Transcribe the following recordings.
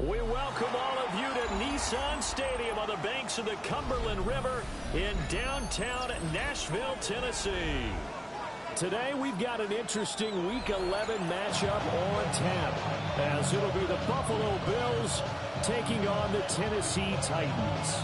We welcome all of you to Nissan Stadium on the banks of the Cumberland River in downtown Nashville, Tennessee. Today we've got an interesting Week 11 matchup on tap, as it'll be the Buffalo Bills taking on the Tennessee Titans.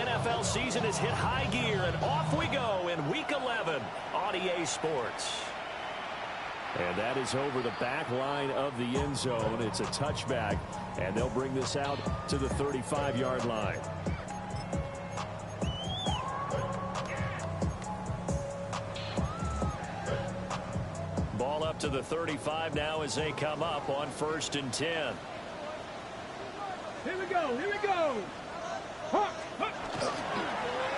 NFL season has hit high gear, and off we go in Week 11 on EA Sports. And that is over the back line of the end zone. It's a touchback, and they'll bring this out to the 35-yard line. Ball up to the 35 now as they come up on 1st and 10. Here we go, here we go.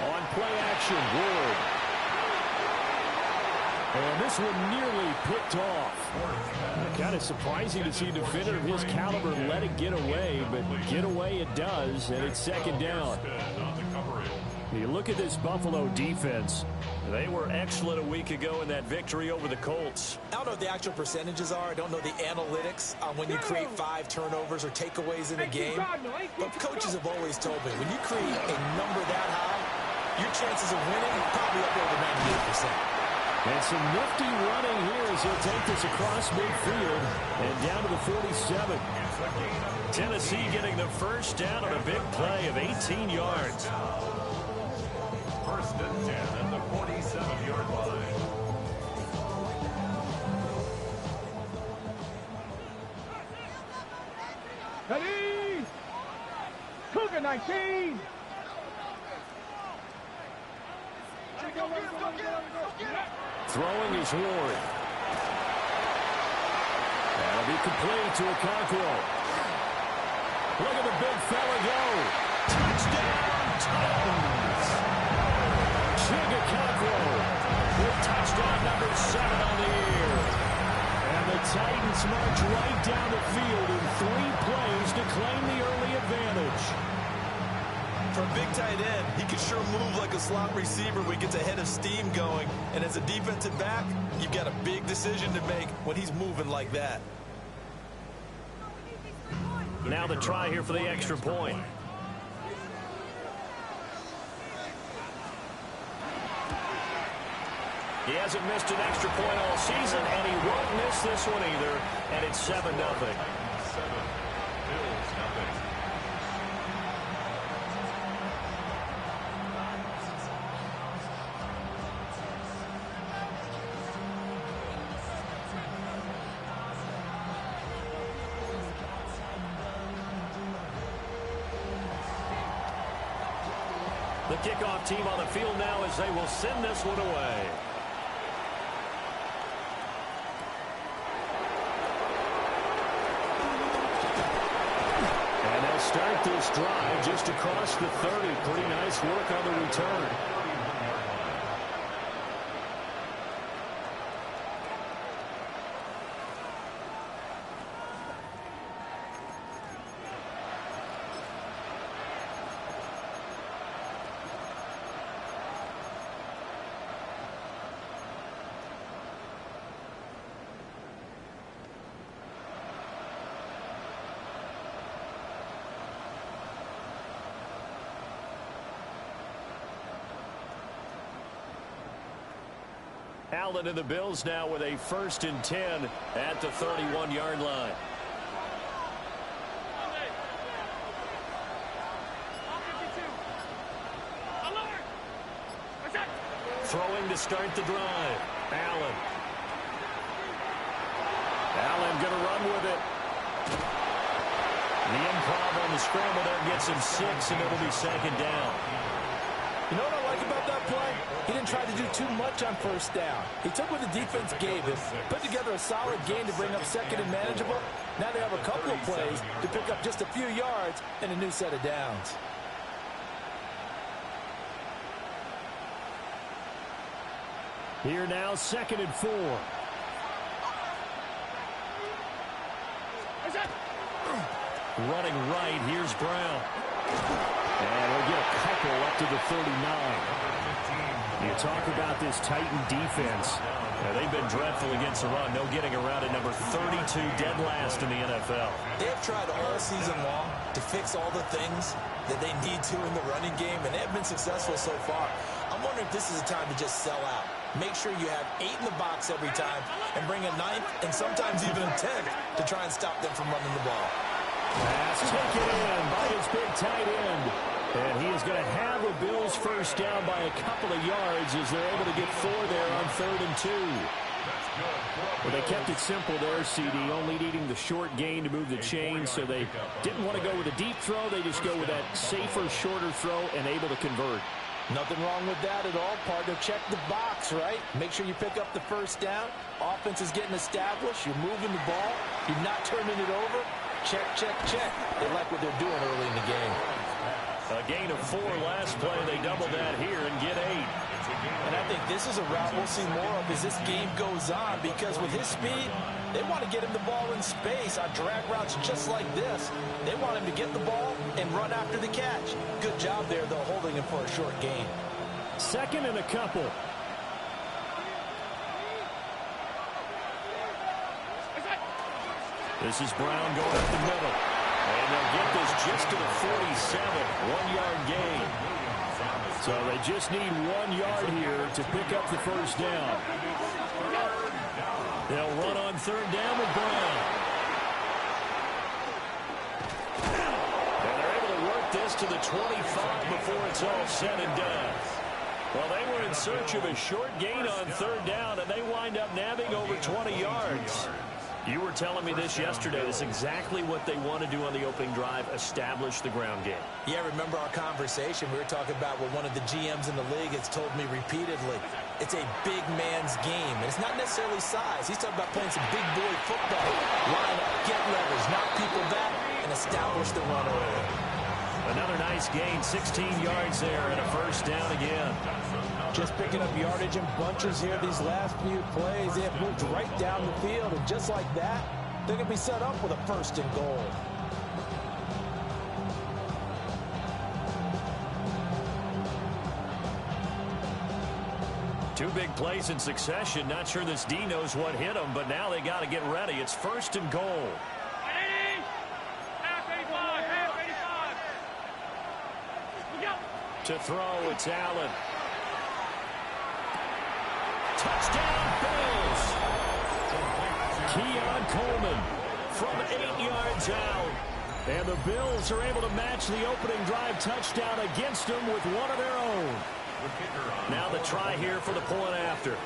On play action, Ward. And this one nearly picked off. Kind of surprising to see a defender of his caliber let it get away, but get away it does, and it's 2nd down. You look at this Buffalo defense. They were excellent a week ago in that victory over the Colts. I don't know what the actual percentages are. I don't know the analytics on when you create 5 turnovers or takeaways in a game. But coaches have always told me, when you create a number that high, your chances of winning are probably up over 98%. And some nifty running here as he'll take this across midfield and down to the 47. Tennessee getting the first down on a big play of 18 yards. 1st and 10 at the 47-yard line. Ready? Cougar 19. Throwing is Ward. That'll be complete to Okonkwo. Look at the big fella go. Touchdown, Titans! Chig Okonkwo with touchdown number 7 on the year. And the Titans march right down the field in 3 plays to claim the early advantage. For a big tight end, he can sure move like a slot receiver when he gets a head of steam going. And as a defensive back, you've got a big decision to make when he's moving like that. Now the try here for the extra point. He hasn't missed an extra point all season, and he won't miss this one either. And it's 7-0. 7, Bills nothing. The kickoff team on the field now as they will send this one away. And they'll start this drive just across the 30. Pretty nice work on the return. Allen and the Bills now with a 1st and 10 at the 31-yard line. Throwing to start the drive. Allen. Allen going to run with it. The improv on the scramble there gets him 6, and it'll be 2nd down. You know what I like about that play? He didn't try to do too much on 1st down. He took what the defense gave him, put together a solid game to bring up 2nd and manageable. Now they have a couple of plays to pick up just a few yards and a new set of downs. Here now, 2nd and 4. Running right, here's Brown. And we'll get a couple up to the 39. You talk about this Titan defense. They've been dreadful against the run. No getting around at number 32, dead last in the NFL. They've tried all season long to fix all the things that they need to in the running game, and they've been successful so far. I'm wondering if this is a time to just sell out. Make sure you have 8 in the box every time and bring a 9th and sometimes even a 10th to try and stop them from running the ball. Pass taken in by his big tight end. And he is going to have the Bills first down by a couple of yards as they're able to get 4 there on 3rd and 2. Well, they kept it simple there, CD, only needing the short gain to move the chain, so they didn't want to go with a deep throw. They just go with that safer, shorter throw and able to convert. Nothing wrong with that at all, partner. Check the box, right? Make sure you pick up the first down. Offense is getting established. You're moving the ball. You're not turning it over. Check, check, check. They like what they're doing early in the game. A gain of 4 last play. They double that here and get 8. And I think this is a route we'll see more of as this game goes on, because with his speed, they want to get him the ball in space on drag routes just like this. They want him to get the ball and run after the catch. Good job there, though, holding him for a short gain. 2nd and a couple. This is Brown going up the middle. And they'll get this just to the 47, 1-yard gain. So they just need 1 yard here to pick up the first down. They'll run on 3rd down with Brown. And they're able to work this to the 25 before it's all said and done. Well, they were in search of a short gain on 3rd down, and they wind up nabbing over 20 yards. You were telling me this yesterday. This is exactly what they want to do on the opening drive, establish the ground game. Yeah, remember our conversation? We were talking about what one of the GMs in the league has told me repeatedly. It's a big man's game, and it's not necessarily size. He's talking about playing some big boy football. Line up, get leverage, knock people back, and establish the run early. Another nice gain, 16 yards there, and a first down again. Just picking up yardage in bunches here these last few plays. They have moved right down the field, and just like that, they're going to be set up with a 1st and goal. Two big plays in succession. Not sure this D knows what hit them, but now they got to get ready. It's 1st and goal. To throw, it's Allen. Touchdown, Bills. Keon Coleman from 8 yards out. And the Bills are able to match the opening drive touchdown against them with one of their own. Now the try here for the point after.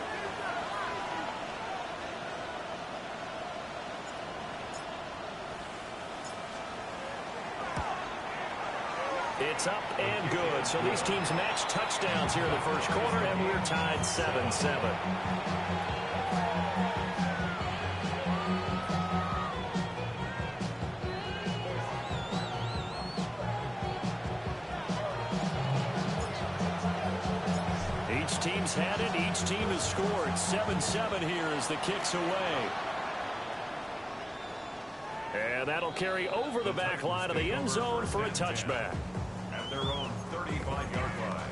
It's up and good. So these teams match touchdowns here in the first quarter, and we're tied 7-7. Each team's had it. Each team has scored. 7-7 here as the kick's away. And that'll carry over the back line of the end zone for a touchback. At their own 35-yard line.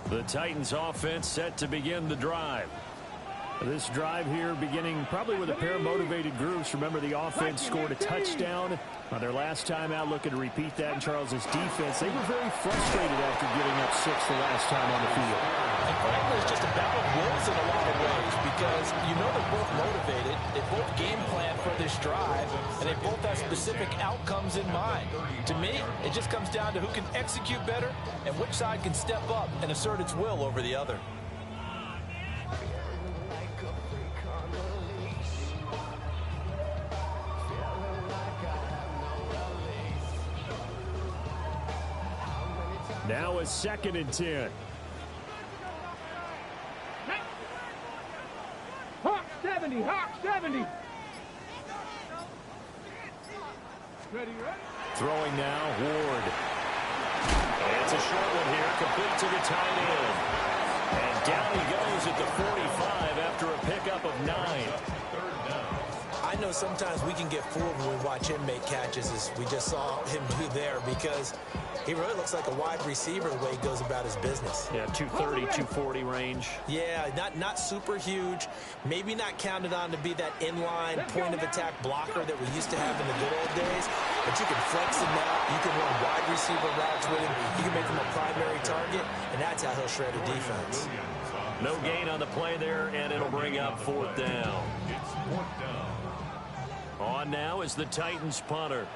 The Titans offense set to begin the drive. This drive here beginning probably with a pair of motivated groups. Remember, the offense scored a touchdown on their last time out. Looking to repeat that in Charles's defense. They were very frustrated after giving up 6 the last time on the field. And frankly, it's just a battle of wills in a lot of ways, because you know they're both motivated. They both game plan for this drive, and they both have specific outcomes in mind. To me, it just comes down to who can execute better and which side can step up and assert its will over the other. Now it's 2nd and 10. Hawk 70, Hawk 70. Ready, ready? Throwing now, Ward. And it's a short one here, complete to the tight end. And down he goes at the 45 after a pickup of 9. I know sometimes we can get fooled when we watch him make catches, as we just saw him do there, because he really looks like a wide receiver the way he goes about his business. Yeah, 230, 240 range. Yeah, not super huge. Maybe not counted on to be that inline point-of-attack blocker that we used to have in the good old days. But you can flex him out. You can run wide receiver routes with him. You can make him a primary target, and that's how he'll shred a defense. No gain on the play there, and it'll bring up 4th down. On now is the Titans punter,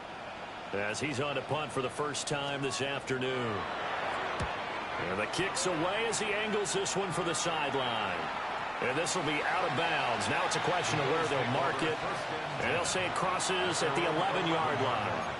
as he's on to punt for the first time this afternoon. And the kick's away as he angles this one for the sideline. And this will be out of bounds. Now it's a question of where they'll mark it. And they'll say it crosses at the 11-yard line.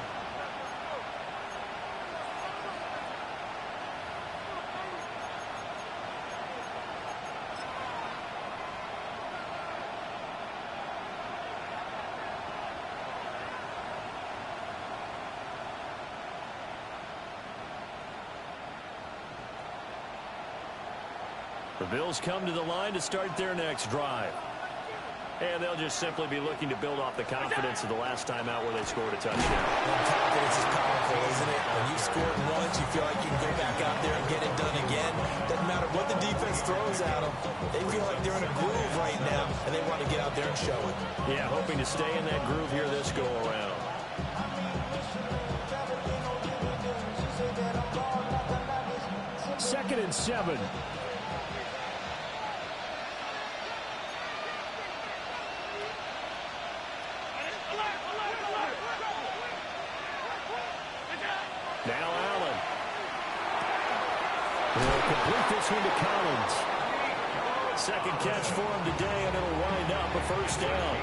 The Bills come to the line to start their next drive. And they'll just simply be looking to build off the confidence of the last time out where they scored a touchdown. Well, confidence is powerful, isn't it? When you've scored once, you feel like you can go back out there and get it done again. Doesn't matter what the defense throws at them. They feel like they're in a groove right now, and they want to get out there and show it. Yeah, hoping to stay in that groove here this go-around. Second and 7. Now Allen. He'll complete this one to Collins. Second catch for him today, and it'll wind up a first down.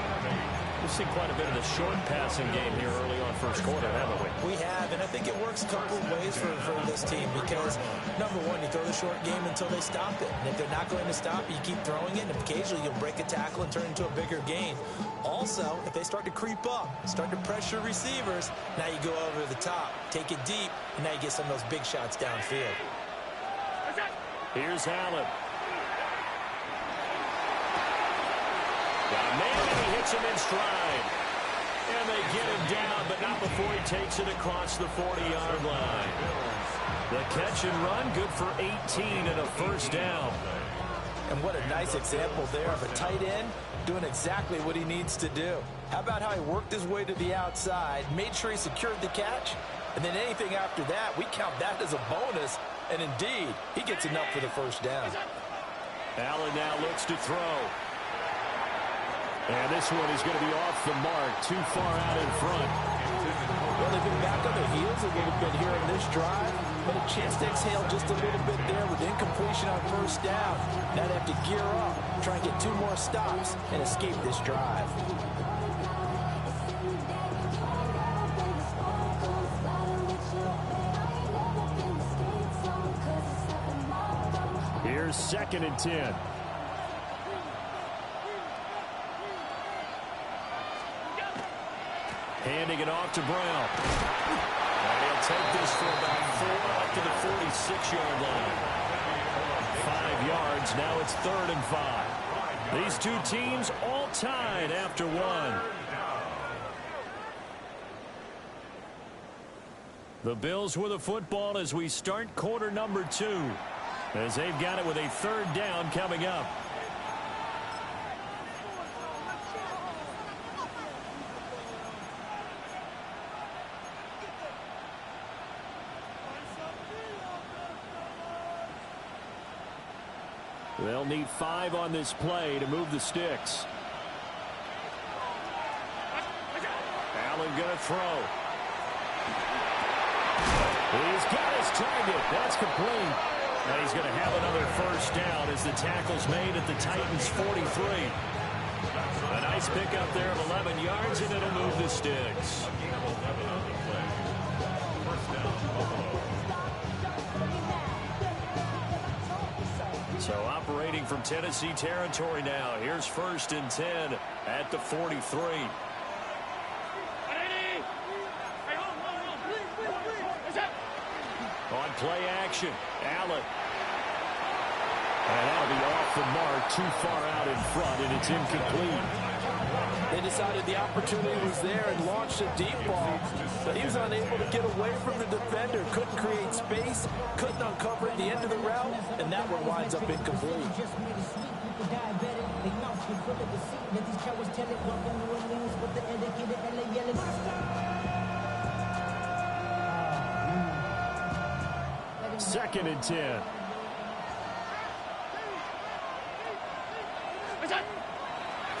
We've seen quite a bit of the short passing game here early on first quarter, haven't we? We have, and I think it works a couple of ways for this team because, number one, you throw the short game until they stop it. And if they're not going to stop it, you keep throwing it, and occasionally you'll break a tackle and turn it into a bigger gain. Also, if they start to creep up, start to pressure receivers, now you go over the top, take it deep, and now you get some of those big shots downfield. Here's Allen. Got a man, and he hits him in stride. And they get him down, but not before he takes it across the 40-yard line. The catch and run, good for 18 and a first down. And what a nice example there of a tight end doing exactly what he needs to do. How about how he worked his way to the outside, made sure he secured the catch, and then anything after that, we count that as a bonus. And indeed, he gets enough for the first down. Allen now looks to throw. And this one is going to be off the mark, too far out in front. Well, they've been back on their heels a little bit here in this drive, but a chance to exhale just a little bit there with incompletion on first down. Now they have to gear up, try and get 2 more stops, and escape this drive. Here's second and 10. Handing it off to Brown. And he'll take this for about 4 up to the 46-yard line. 5 yards. Now it's 3rd and 5. These two teams all tied after 1. The Bills with a football as we start quarter number 2. As they've got it with a 3rd down coming up. They'll need 5 on this play to move the sticks. Allen going to throw. He's got his target. That's complete. And he's going to have another first down as the tackle's made at the Titans' 43. A nice pickup there of 11 yards, and it'll move the sticks. So operating from Tennessee territory now. Here's 1st and 10 at the 43. play action. Allen. And that'll be off the mark, too far out in front, and it's incomplete. They decided the opportunity was there and launched a deep ball, but he was unable to get away from the defender, couldn't create space, couldn't uncover at the end of the route, and that one winds up incomplete. Second and 10.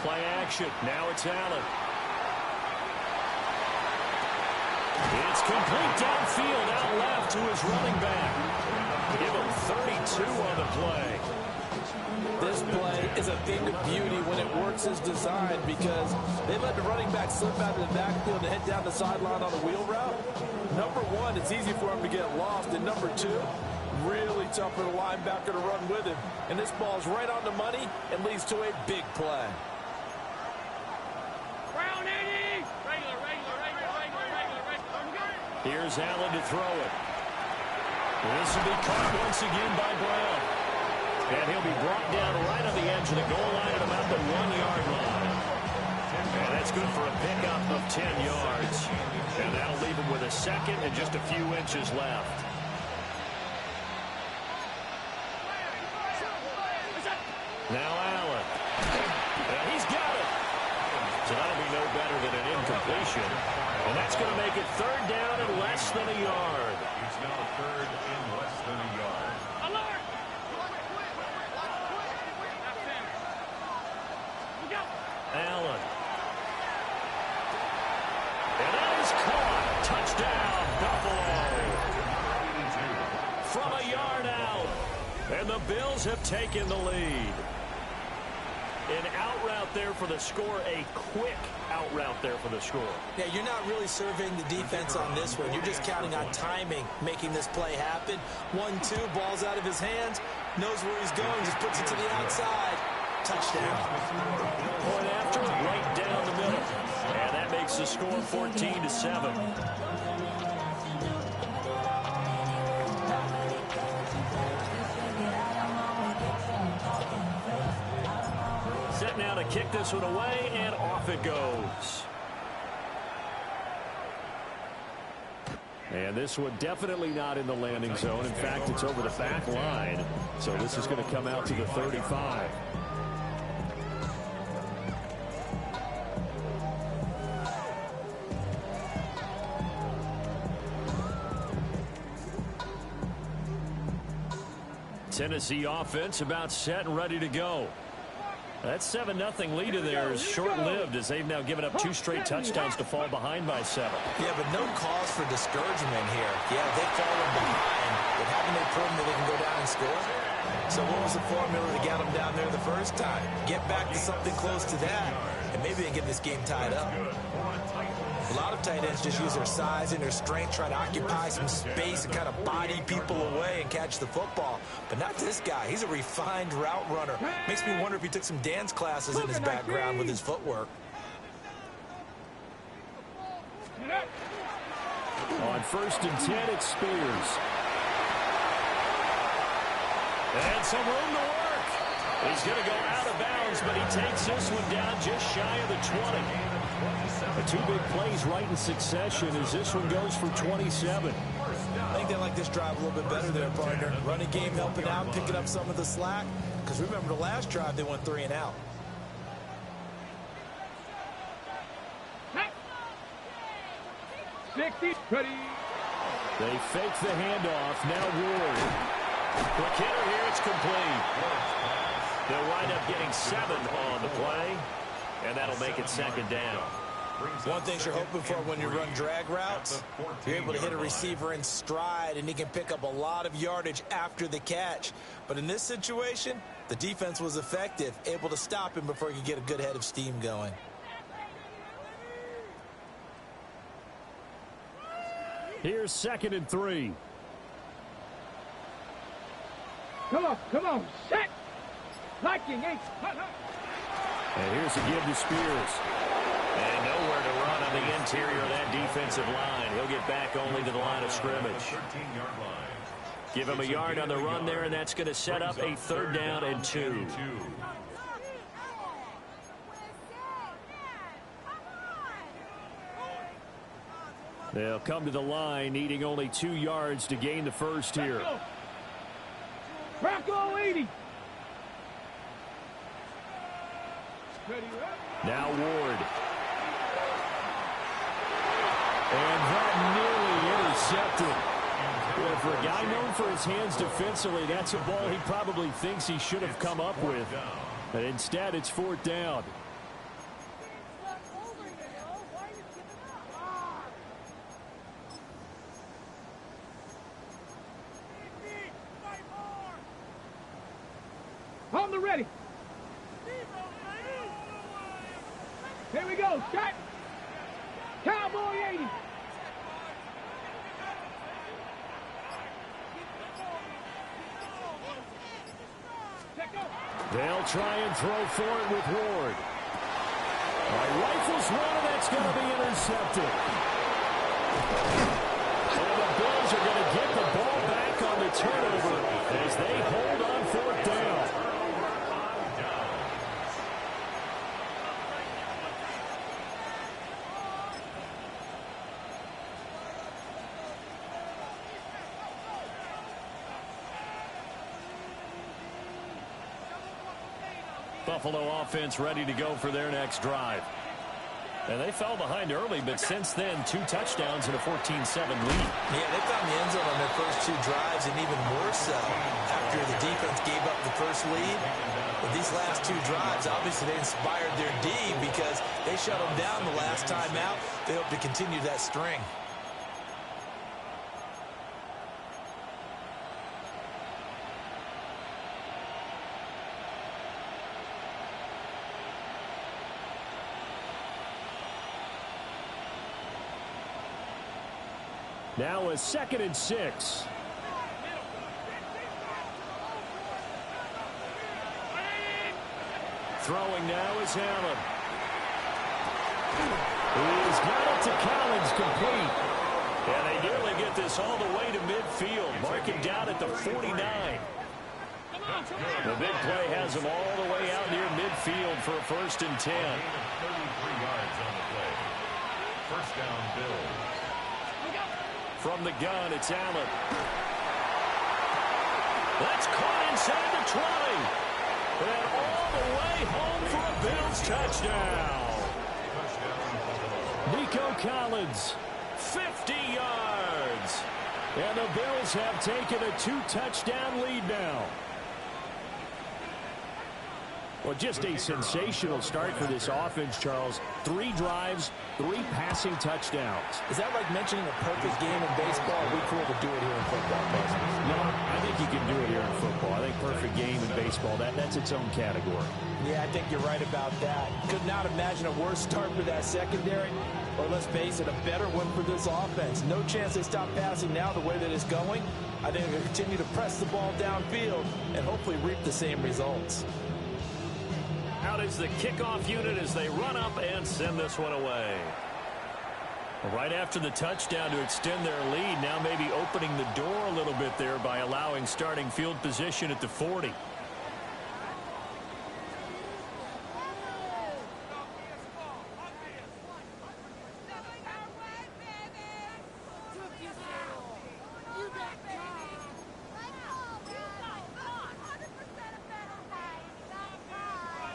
Play action. Now it's Allen. It's complete downfield, out left to his running back. Give him 32 on the play. This play is a thing of beauty when it works as designed because they let the running back slip out of the backfield and head down the sideline on a wheel route. Number one, it's easy for him to get lost. And number two, really tough for the linebacker to run with him. And this ball's right on the money and leads to a big play. Here's Allen to throw it. This will be caught once again by Brown. And he'll be brought down right on the edge of the goal line at about the 1-yard line. And that's good for a pickup of 10 yards. And that'll leave him with a second and just a few inches left. Now Allen. And he's got it. So that'll be no better than an incompletion. And that's going to make it third down and less than a yard. It's now third and less than a yard. Alert! Allen. And that is caught. Touchdown, Buffalo. From a yard out. And the Bills have taken the lead. An out route there for the score. A quick out route there for the score. Yeah, you're not really surveying the defense on this one. You're just counting on timing, making this play happen. 1-2, ball's out of his hands. Knows where he's going, just puts it to the outside. Touchdown. Point after, right down the middle. And that makes the score 14-7. Set now to kick this one away, and off it goes. And this one definitely not in the landing zone. In fact, it's over the back line. So this is going to come out to the 35. Tennessee offense about set and ready to go. That 7-0 lead of theirs short-lived as they've now given up 2 straight touchdowns to fall behind by 7. Yeah, but no cause for discouragement here. Yeah, they've fallen behind, but haven't they proven that they can go down and score? So what was the formula to get them down there the first time? Get back to something close to that, and maybe they can get this game tied up. A lot of tight ends just use their size and their strength, try to occupy some space and kind of body people away and catch the football. But not this guy. He's a refined route runner. Makes me wonder if he took some dance classes in his background with his footwork. On 1st and 10, it's Spears. And some room to work. He's going to go out of bounds, but he takes this one down just shy of the 20. The 2 big plays right in succession as this one goes for 27. I think they like this drive a little bit better there, partner. Running game helping out, picking up some of the slack. Because remember the last drive, they went 3 and out. Ready. They fake the handoff. Now Ward. Quick hitter here. It's complete. They'll wind up getting 7 on the play. And that'll make it 2nd down. One thing you're hoping for when you run drag routes, you're able to hit a receiver in stride, and he can pick up a lot of yardage after the catch. But in this situation, the defense was effective, able to stop him before he could get a good head of steam going. Here's 2nd and 3. Come on, set. Liking, H. And here's a give to Spears. And nowhere to run on the interior of that defensive line. He'll get back only to the line of scrimmage. 13-yard line. Give him a yard on the run there, and that's going to set up a 3rd down and 2. They'll come to the line, needing only 2 yards to gain the first here. Bronco 80. Now Ward. And that nearly intercepted. Well, for a guy known for his hands defensively, that's a ball he probably thinks he should have come up with. But instead, it's 4th down. On the ready. Here we go. Shot. Cowboy 80. They'll try and throw for it with Ward. Rifles one, and that's going to be intercepted. And the Bills are going to get the ball back on the turnover as they hold on 4th down. Buffalo offense ready to go for their next drive. And they fell behind early, but since then, 2 touchdowns and a 14-7 lead. Yeah, they found the end zone on their first 2 drives, and even more so after the defense gave up the first lead. But these last 2 drives, obviously they inspired their D because they shut them down the last time out. They hope to continue that string. Now a 2nd and 6. Throwing now is Allen. He's got it to Collins, complete. And they nearly get this all the way to midfield, marking down at the 49. The big play has him all the way out near midfield for a 1st and 10. 33 yards on the play. 1st down, Bills. From the gun, it's Allen. That's caught inside the 20. And all the way home for a Bills touchdown. Nico Collins, 50 yards. And the Bills have taken a 2-touchdown lead now. Well, just a sensational start for this offense, Charles. 3 drives, 3 passing touchdowns. Is that like mentioning a perfect game in baseball? We cool to do it here in football, Cousins? No, I think you can do it here in football. I think perfect game in baseball, that's its own category. Yeah, I think you're right about that. Could not imagine a worse start for that secondary, or let's face it, a better one for this offense. No chance they stop passing now the way that it's going. I think they'll continue to press the ball downfield and hopefully reap the same results. Out is the kickoff unit as they run up and send this one away. Right after the touchdown to extend their lead, now maybe opening the door a little bit there by allowing starting field position at the 40.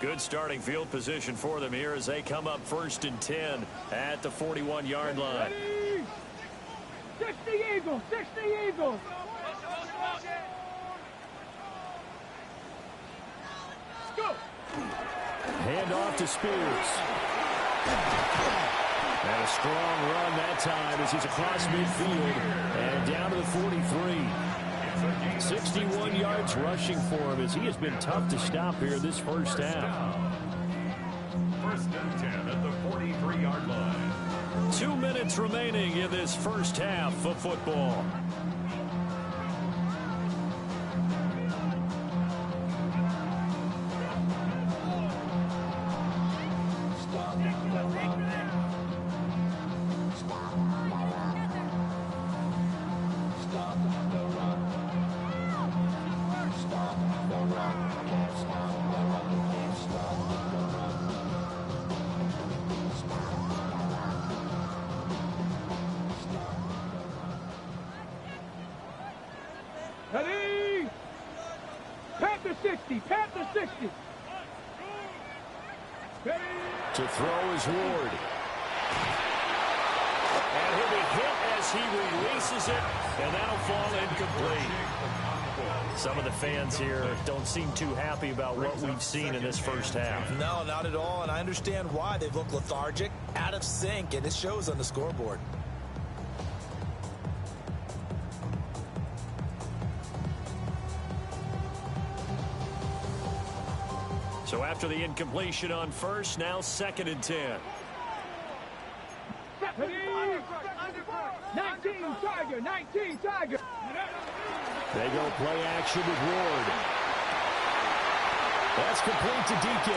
Good starting field position for them here as they come up 1st and 10 at the 41-yard line. 60 Eagles, 60 Eagles. Go. Hand off to Spears. And a strong run that time as he's across midfield and down to the 43. 61 yards rushing for him as he has been tough to stop here this first half. 1st and 10 at the 43-yard line. 2 minutes remaining in this first half of football. 60. Panther 60. Ready? To throw is Ward. And he'll be hit as he releases it, and that'll fall incomplete. Some of the fans here don't seem too happy about what we've seen in this first half. No, not at all, and I understand why. They've looked lethargic, out of sync, and it shows on the scoreboard. So after the incompletion on first, now 2nd and 10. 19 Tiger, 19 Tiger. They go play action with Ward. That's complete to DK.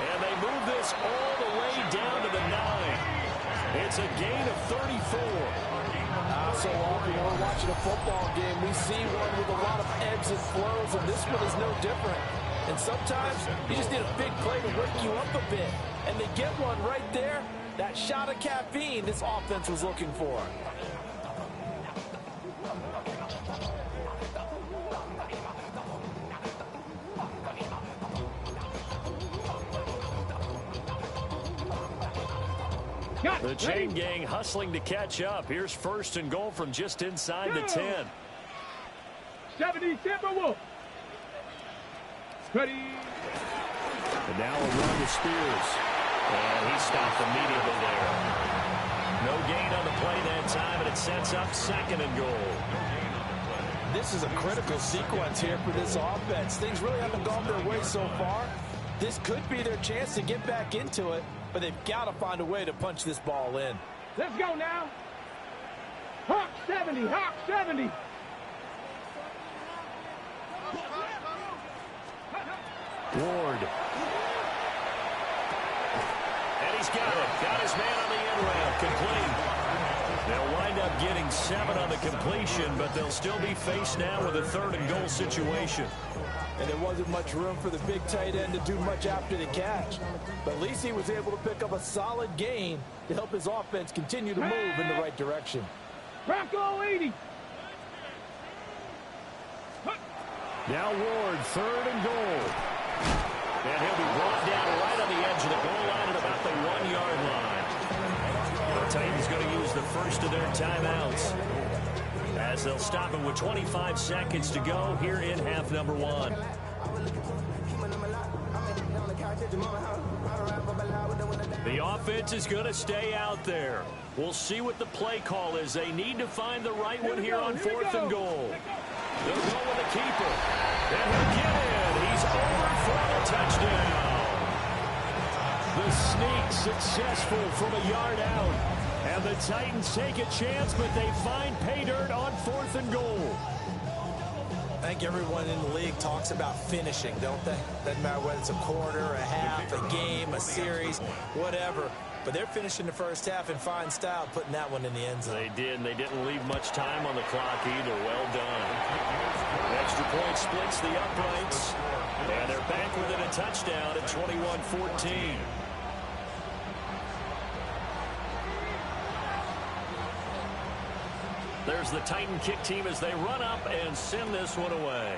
And they move this all the way down to the 9. It's a gain of 34. So often when we're watching a football game, we see one with a lot of ebbs and flows, and this one is no different. And sometimes you just need a big play to wake you up a bit. And they get one right there. That shot of caffeine this offense was looking for. The chain gang hustling to catch up. Here's 1st and goal from just inside the 10. 70 Timberwolf. Ready. And now a run to Spears. And he stopped immediately there. No gain on the play that time, and it sets up 2nd and goal. This is a critical sequence here for this offense. Things really haven't gone their way so far. This could be their chance to get back into it, but they've got to find a way to punch this ball in. Let's go now. Hawk 70, Hawk 70. Ward. And he's got it. Got his man on the end rail. Complete. They'll wind up getting 7 on the completion, but they'll still be faced now with a 3rd and goal situation. And there wasn't much room for the big tight end to do much after the catch. But at least he was able to pick up a solid gain to help his offense continue to move in the right direction. Bronco 80. Now Ward, 3rd and goal. And he'll be brought down right on the edge of the goal line at about the 1-yard line. The Titans going to use the first of their timeouts, as they'll stop him with 25 seconds to go here in half number 1. The offense is going to stay out there. We'll see what the play call is. They need to find the right one here on 4th and goal. They'll go with the keeper. And he'll get in. He's over for the touchdown. The sneak successful from a yard out. And the Titans take a chance, but they find pay dirt on 4th and goal. I think everyone in the league talks about finishing, don't they? Doesn't matter whether it's a quarter, a half, a game, a series, whatever. But they're finishing the first half in fine style, putting that one in the end zone. They did, and they didn't leave much time on the clock either. Well done. Extra point splits the uprights, and they're back within a touchdown at 21-14. There's the Titan kick team as they run up and send this one away.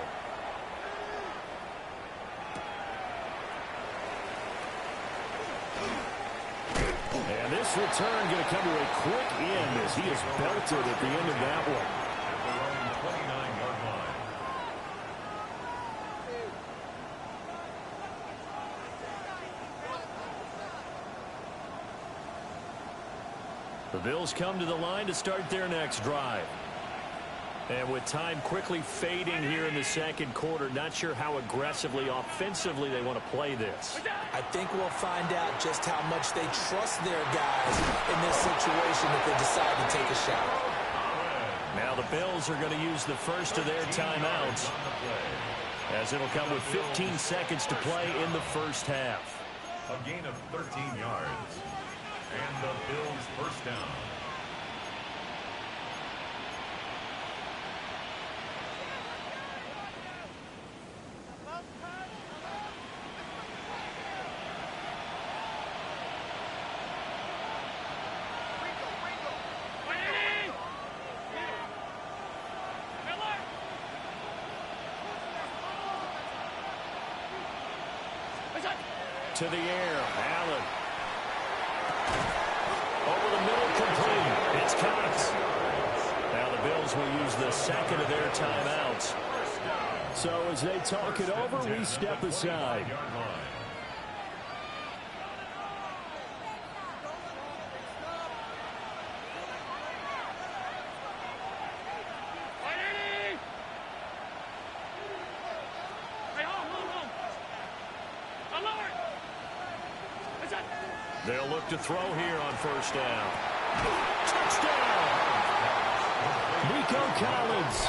And this return going to come to a quick end as he is belted at the end of that one. At the 29-yard line. The Bills come to the line to start their next drive. And with time quickly fading here in the second quarter, not sure how aggressively, offensively they want to play this. I think we'll find out just how much they trust their guys in this situation if they decide to take a shot. Now the Bills are going to use the first of their timeouts, as it'll come with 15 seconds to play in the first half. A gain of 13 yards. And the Bills first down. To the air, Allen. Over the middle, complete. It's Cox. Now the Bills will use the second of their timeouts. So as they talk it over, we step aside. They'll look to throw here on first down. Touchdown! Nico Collins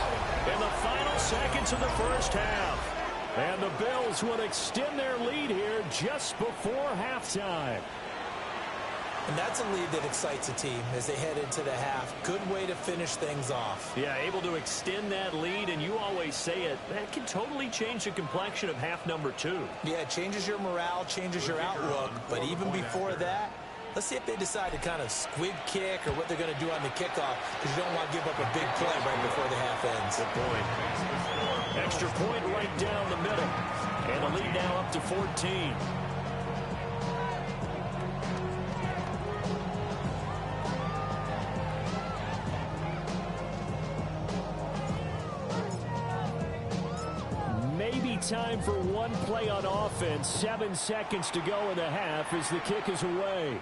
in the final seconds of the first half. And the Bills will extend their lead here just before halftime. And that's a lead that excites a team as they head into the half. Good way to finish things off. Yeah, able to extend that lead, and you always say it, that can totally change the complexion of half number 2. Yeah, it changes your morale, changes your outlook. But even before that, let's see if they decide to kind of squib kick or what they're going to do on the kickoff, because you don't want to give up a big play right before the half ends. Good point. Extra point right down the middle. And the lead now up to 14. Time for one play on offense. 7 seconds to go in the half as the kick is away.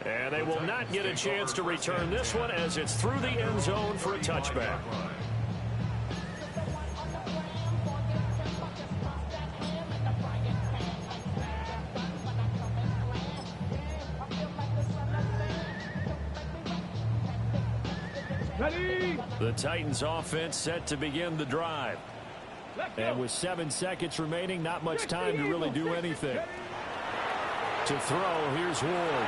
And they will not get a chance to return this one as it's through the end zone for a touchback. Ready? The Titans offense set to begin the drive. And with 7 seconds remaining, not much time to really do anything. To throw, here's Ward.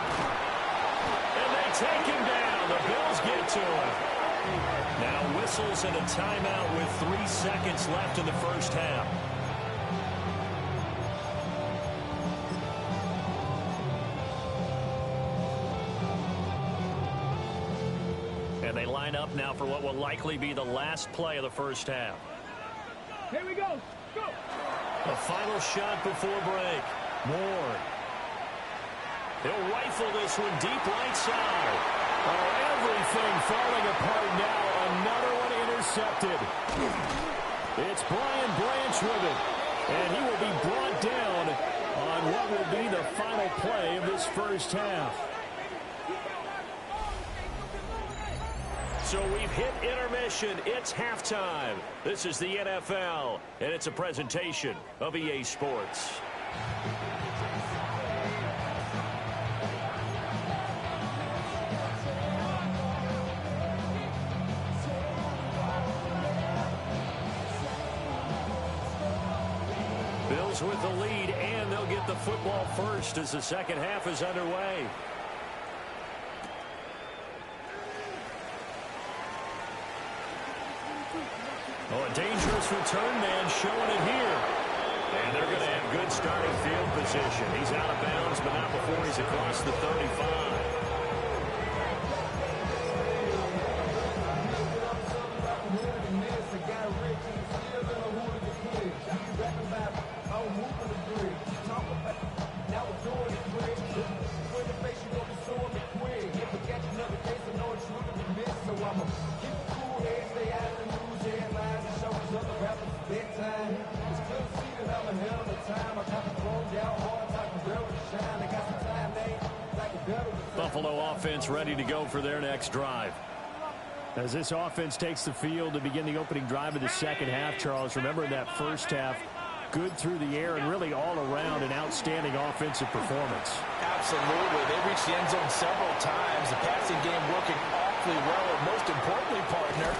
And they take him down. The Bills get to him. Now whistles and a timeout with 3 seconds left in the first half. And they line up now for what will likely be the last play of the first half. Here we go. Go. The final shot before break. Ward. He'll rifle this one deep right side. Oh, everything falling apart now. Another one intercepted. It's Brian Branch with it. And he will be brought down on what will be the final play of this first half. So we've hit intermission. It's halftime. This is the NFL, and it's a presentation of EA Sports. Bills with the lead, and they'll get the football first as the second half is underway. Oh, a dangerous return man showing it here. And they're going to have good starting field position. He's out of bounds, but not before he's across the 35. Buffalo offense ready to go for their next drive. As this offense takes the field to begin the opening drive of the second half, Charles, remember in that first half, good through the air and really all around an outstanding offensive performance. Absolutely. They reached the end zone several times. The passing game working awfully well, and most importantly, partner.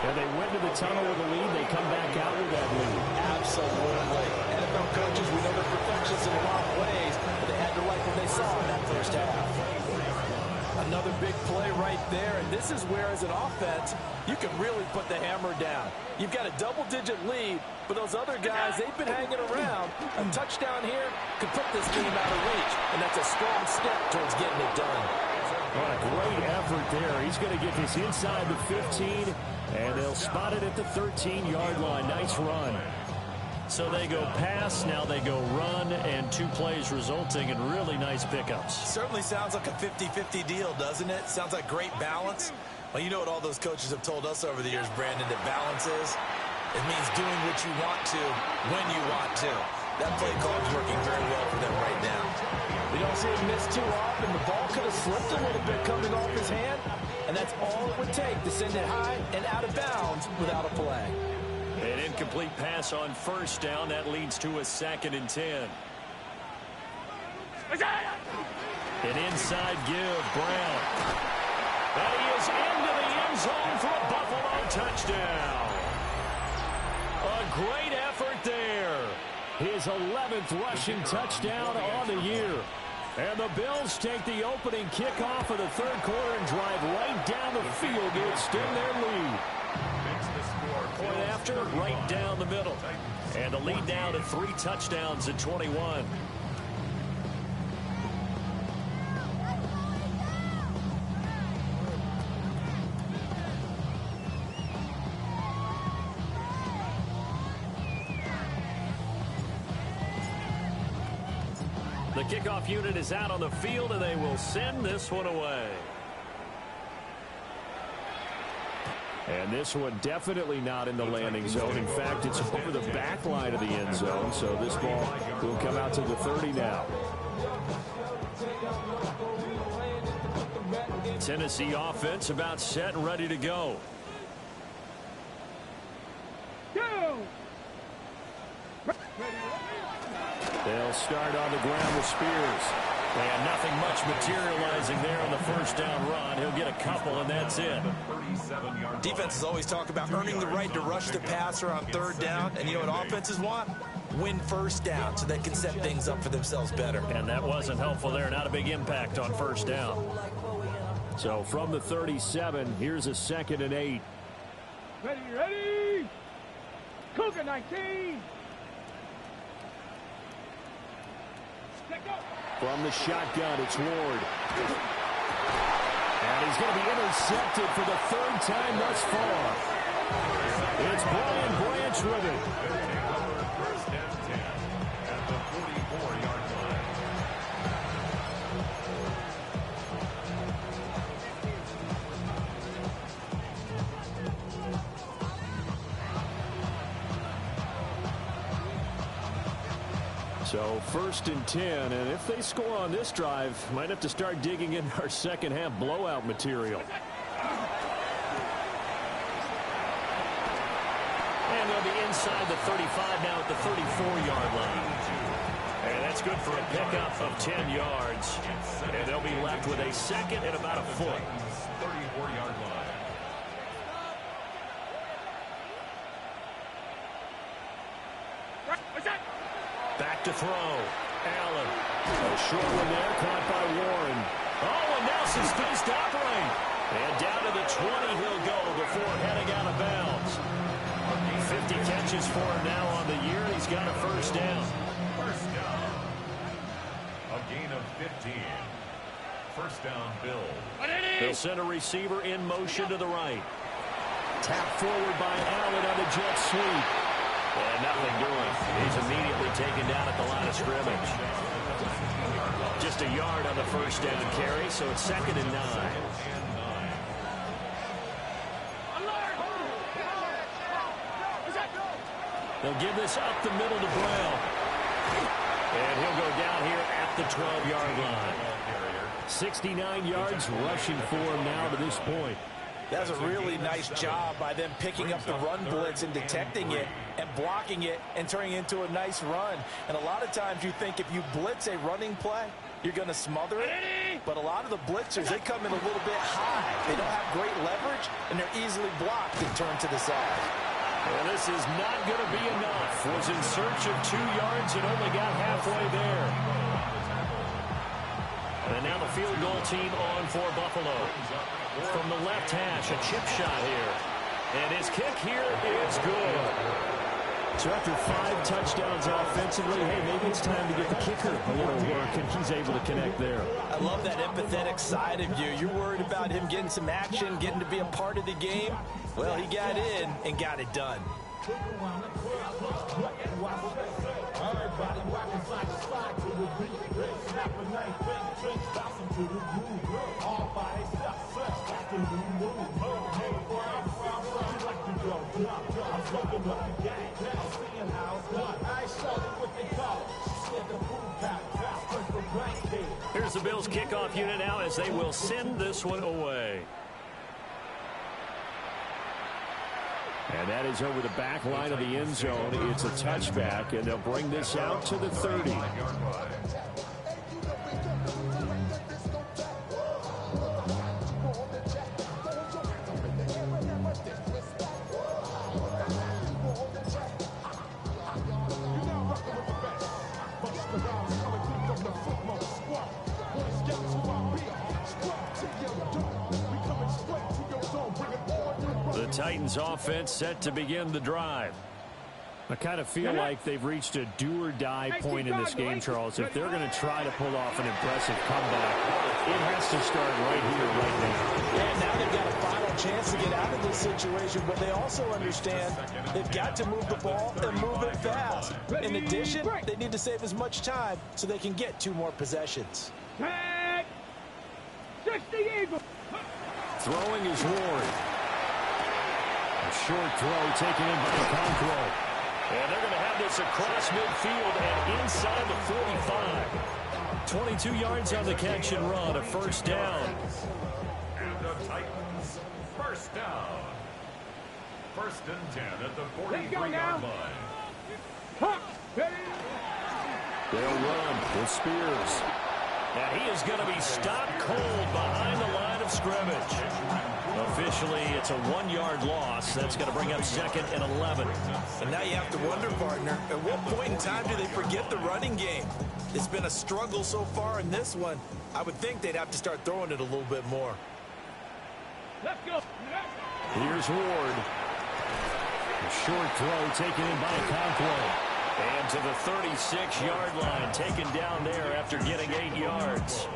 And they went to the tunnel with a lead. They come back out with that lead. Absolutely. NFL coaches, we know they're perfectionists in a lot of ways, but they had to like what they saw in that first half. Another big play right there, and this is where, as an offense, you can really put the hammer down. You've got a double-digit lead, but those other guys, they've been hanging around. A touchdown here could put this game out of reach, and that's a strong step towards getting it done. What a great effort there. He's going to get this inside the 15, and they'll spot it at the 13-yard line. Nice run. So they go pass, now they go run, and 2 plays resulting in really nice pickups. Certainly sounds like a 50-50 deal, doesn't it? Sounds like great balance. Well, you know what all those coaches have told us over the years, Brandon, that balance is? It means doing what you want to when you want to. That play call is working very well for them right now. We don't see him miss too often. The ball could have slipped a little bit coming off his hand, and that's all it would take to send it high and out of bounds without a play. An incomplete pass on first down. That leads to a 2nd and 10. An inside give, Brown. And he is into the end zone for a Buffalo touchdown. A great effort there. His 11th rushing touchdown on the year. And the Bills take the opening kickoff of the 3rd quarter and drive right down the field to extend their lead. Point after, right down the middle. And the lead now to 3 touchdowns at 21. The kickoff unit is out on the field, and they will send this one away. And this one definitely not in the landing zone. In fact, it's over the back line of the end zone, so this ball will come out to the 30 now. Tennessee offense about set and ready to go. They'll start on the ground with Spears. And nothing much materializing there on the first down run. He'll get a couple, and that's it. Defenses always talk about earning the right to rush the passer on 3rd down. And you know what offenses want? Win first down so they can set things up for themselves better. And that wasn't helpful there. Not a big impact on first down. So from the 37, here's a 2nd and 8. Ready. Cougar 19. From the shotgun, it's Ward. And he's going to be intercepted for the 3rd time thus far. It's Brian Branch with it. First and 10 at the 44-yard line. So 1st and 10, and if they score on this drive, might have to start digging in our second half blowout material. And they'll be inside the 35 now at the 34-yard line. And that's good for a pickup of 10 yards. And they'll be left with a 2nd and about a foot. 34-yard line. Back to throw. Allen. A short one there, caught by Warren. Oh, and Nelson's face to operate. And down to the 20 he'll go before heading out of bounds. 50 catches for him now on the year. He's got a first down. First down. A gain of 15. First down, Bills. They'll send a receiver in motion to the right. Tap forward by Allen on the jet sweep. And nothing doing. He's immediately taken down at the line of scrimmage. Just a yard on the first down carry, so it's 2nd and 9. They'll give this up the middle to Brown. And he'll go down here at the 12-yard line. 69 yards rushing for him now to this point. That's a really nice job by them picking up the run blitz and detecting it and blocking it and turning it into a nice run. And a lot of times you think if you blitz a running play, you're going to smother it. But a lot of the blitzers, they come in a little bit high. They don't have great leverage, and they're easily blocked and turned to the side. And this is not going to be enough. Was in search of 2 yards and only got halfway there. And now the field goal team on for Buffalo. From the left hash, a chip shot here. And his kick here is good. So after 5 touchdowns offensively, hey, maybe it's time to get the kicker a little work, and he's able to connect there. I love that empathetic side of you. You're worried about him getting some action, getting to be a part of the game. Well, he got in and got it done. Everybody rockin' slide to slide to the beat. Snap a night, bang, drink, bounce to the groove. All by themselves, that's the new move. Hey, boy, I'm like to go jump. I'm smoking up the game. I'm seeing how it's done. I ain't showing what they call it. She said the food pack, first the blank head. Here's the Bills kickoff unit now as they will send this one away. And that is over the back line of the end zone. It's a touchback, and they'll bring this out to the 30. The Titans offense set to begin the drive. I kind of feel like they've reached a do-or-die point in this game, Charles. If they're going to try to pull off an impressive comeback, it has to start right here, right now. And now they've got a final chance to get out of this situation, but they also understand they've got to move the ball and move it fast. In addition, they need to save as much time so they can get 2 more possessions. 60 Eagles. Throwing is Ward. A short throw taken in by Conquo. And they're going to have this across midfield and inside the 45. 22 yards on the catch and run, a first down. And the Titans, first down. First and 10 at the 43-yard line. They'll run with Spears. And he is going to be stopped cold behind the line of scrimmage. Officially, it's a 1-yard loss. That's going to bring up 2nd and 11. And now you have to wonder, partner, at what point in time do they forget the running game? It's been a struggle so far in this one. I would think they'd have to start throwing it a little bit more. Let's go. Here's Ward. A short throw taken in by Conquo. And to the 36-yard line, taken down there after getting 8 yards.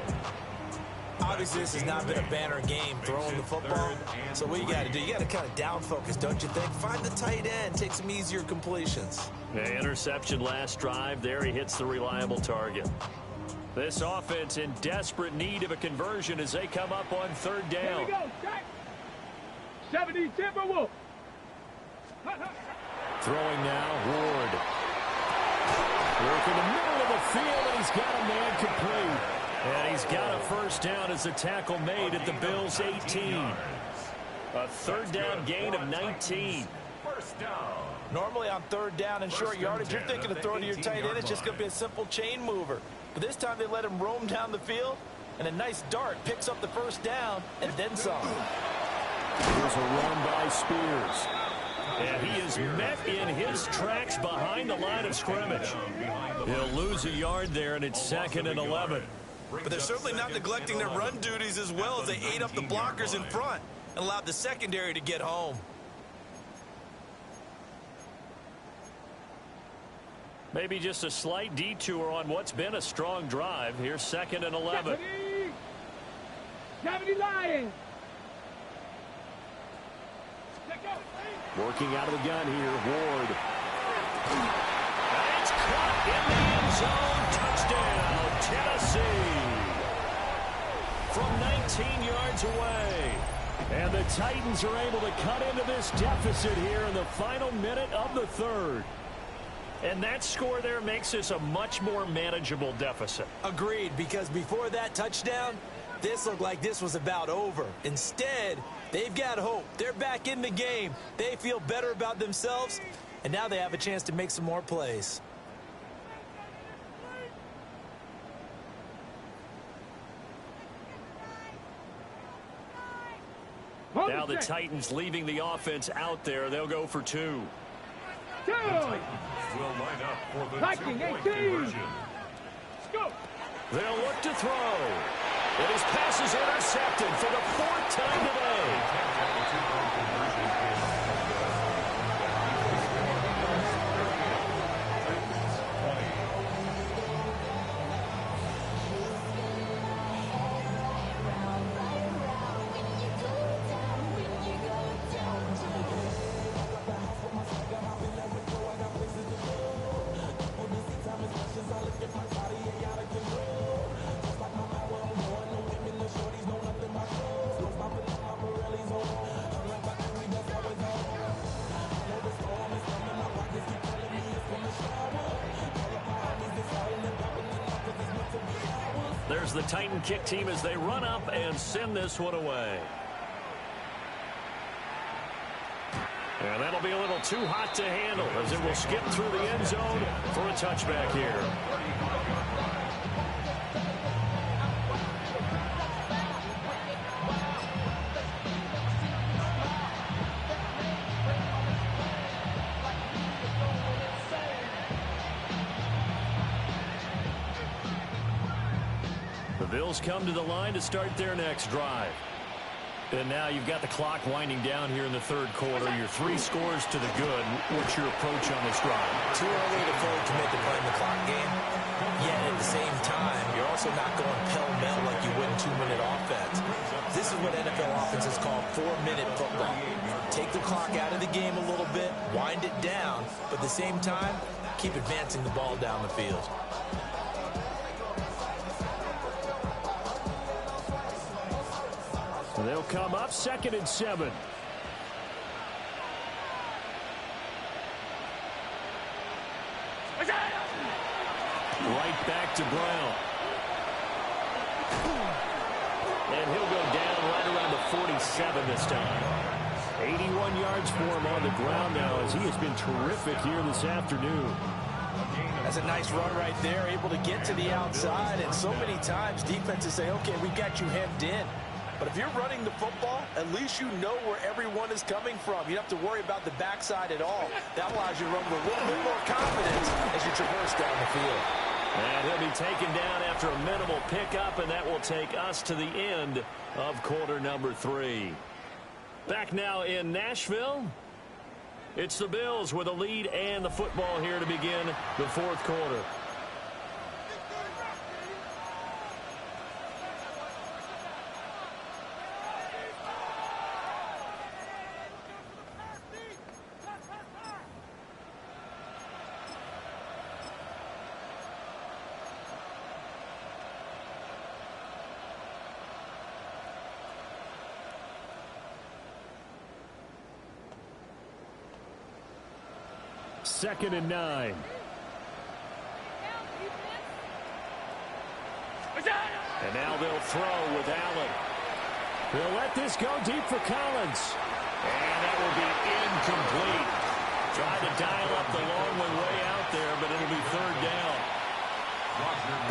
Obviously, this has not been a banner game throwing the football. So what you got to do, you got to kind of down focus, don't you think? Find the tight end, take some easier completions. The interception last drive. There he hits the reliable target. This offense in desperate need of a conversion as they come up on 3rd down. Here we go, Jack. 70 Timberwolves. Throwing now, Ward. Work in the middle of the field, and he's got a man complete. And he's got a first down as the tackle made at the Bills' 18. A 3rd down gain of 19. First down. Normally on 3rd down and short yardage, you're thinking of throwing to your tight end. It's just going to be a simple chain mover. But this time they let him roam down the field, and a nice dart picks up the first down and then some. Here's a run by Spears. And he is met in his tracks behind the line of scrimmage. He'll lose a yard there, and it's 2nd and 11. But they're certainly not neglecting their run duties as well as they ate up the blockers in front and allowed the secondary to get home. Maybe just a slight detour on what's been a strong drive. Here's 2nd and 11. 70 Lions. Working out of the gun here, Ward. And it's caught in the end zone. Touchdown, Tennessee. From 19 yards away. And the Titans are able to cut into this deficit here in the final minute of the 3rd. And that score there makes this a much more manageable deficit. Agreed, because before that touchdown, this looked like this was about over. Instead, they've got hope. They're back in the game. They feel better about themselves, and now they have a chance to make some more plays. Now the Titans leaving the offense out there. They'll go for 2. The Titans will line up for the 2-point conversion. Go. They'll look to throw. And his pass is intercepted for the 4th time is the Titan kick team as they run up and send this one away. And that'll be a little too hot to handle as it will skip through the end zone for a touchback here. The Bills come to the line to start their next drive. And now you've got the clock winding down here in the third quarter. Your 3 scores to the good. What's your approach on this drive? Too early to fully commit to playing the clock game. Yet at the same time, you're also not going pell-mell like you would in 2-minute offense. This is what NFL offenses call 4-minute football. Take the clock out of the game a little bit, wind it down, but at the same time, keep advancing the ball down the field. They'll come up 2nd and 7. Right back to Brown. And he'll go down right around the 47 this time. 81 yards for him on the ground now as he has been terrific here this afternoon. That's a nice run right there, able to get to the outside. And so many times defenses say, okay, we got you hemmed in. But if you're running the football, at least you know where everyone is coming from. You don't have to worry about the backside at all. That allows you to run with a little bit more confidence as you traverse down the field. And he'll be taken down after a minimal pickup, and that will take us to the end of quarter number 3. Back now in Nashville. It's the Bills with a lead and the football here to begin the 4th quarter. Second and 9. And now they'll throw with Allen. They'll let this go deep for Collins. And that will be incomplete. Try to dial up the long way out there, but it'll be 3rd down.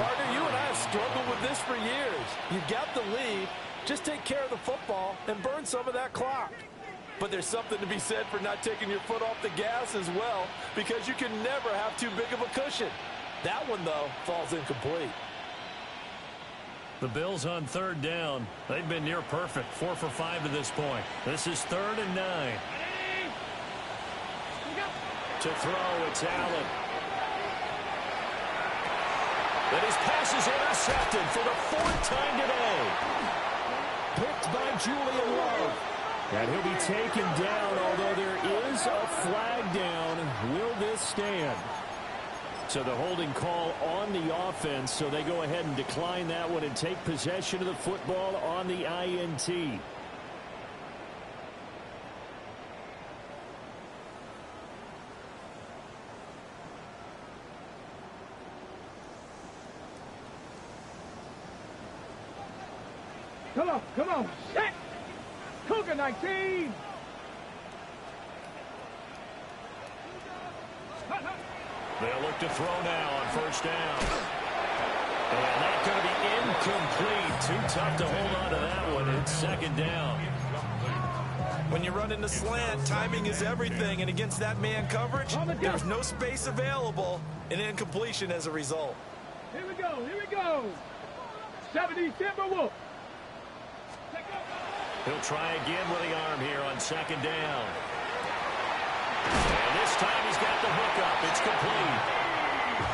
Partner, you and I have struggled with this for years. You've got the lead. Just take care of the football and burn some of that clock. But there's something to be said for not taking your foot off the gas as well, because you can never have too big of a cushion. That one, though, falls incomplete. The Bills on 3rd down. They've been near perfect, 4 for 5 to this point. This is 3rd and 9. To throw, it's Allen. But his pass is intercepted for the 4th time today. Picked by Julian Love. And he'll be taken down, although there is a flag down. Will this stand? So the holding call on the offense, so they go ahead and decline that one and take possession of the football on the INT. Come on, set! Cougar 19! They'll look to throw now on 1st down. And that's going to be incomplete. Too tough to hold on to that one. It's 2nd down. When you run in the slant, timing is everything. And against that man coverage, there's no space available. An incompletion as a result. Here we go. 70 Timberwolves. He'll try again with the arm here on 2nd down. And this time he's got the hook up. It's complete.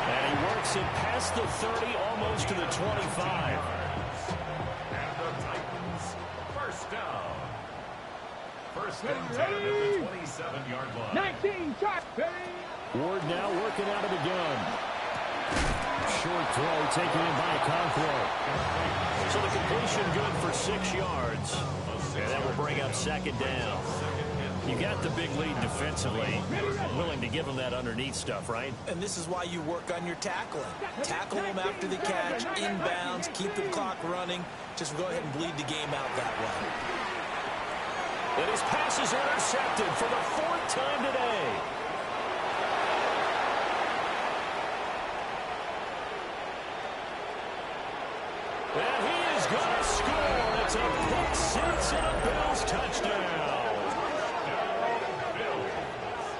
And he works it past the 30, almost to the 25. And the Titans, 1st down. 1st and 10 at the 27-yard line. 19, shot, Ward now working out of the gun. Short throw taken in by Okonkwo. So the completion good for 6 yards. And that will bring up 2nd down. You got the big lead defensively. Willing to give them that underneath stuff, right? And this is why you work on your tackling. Tackle them after the catch, inbounds, keep the clock running. Just go ahead and bleed the game out that way. And his pass is intercepted for the 4th time today. And he is going to score. It's a pick six and a Bills touchdown.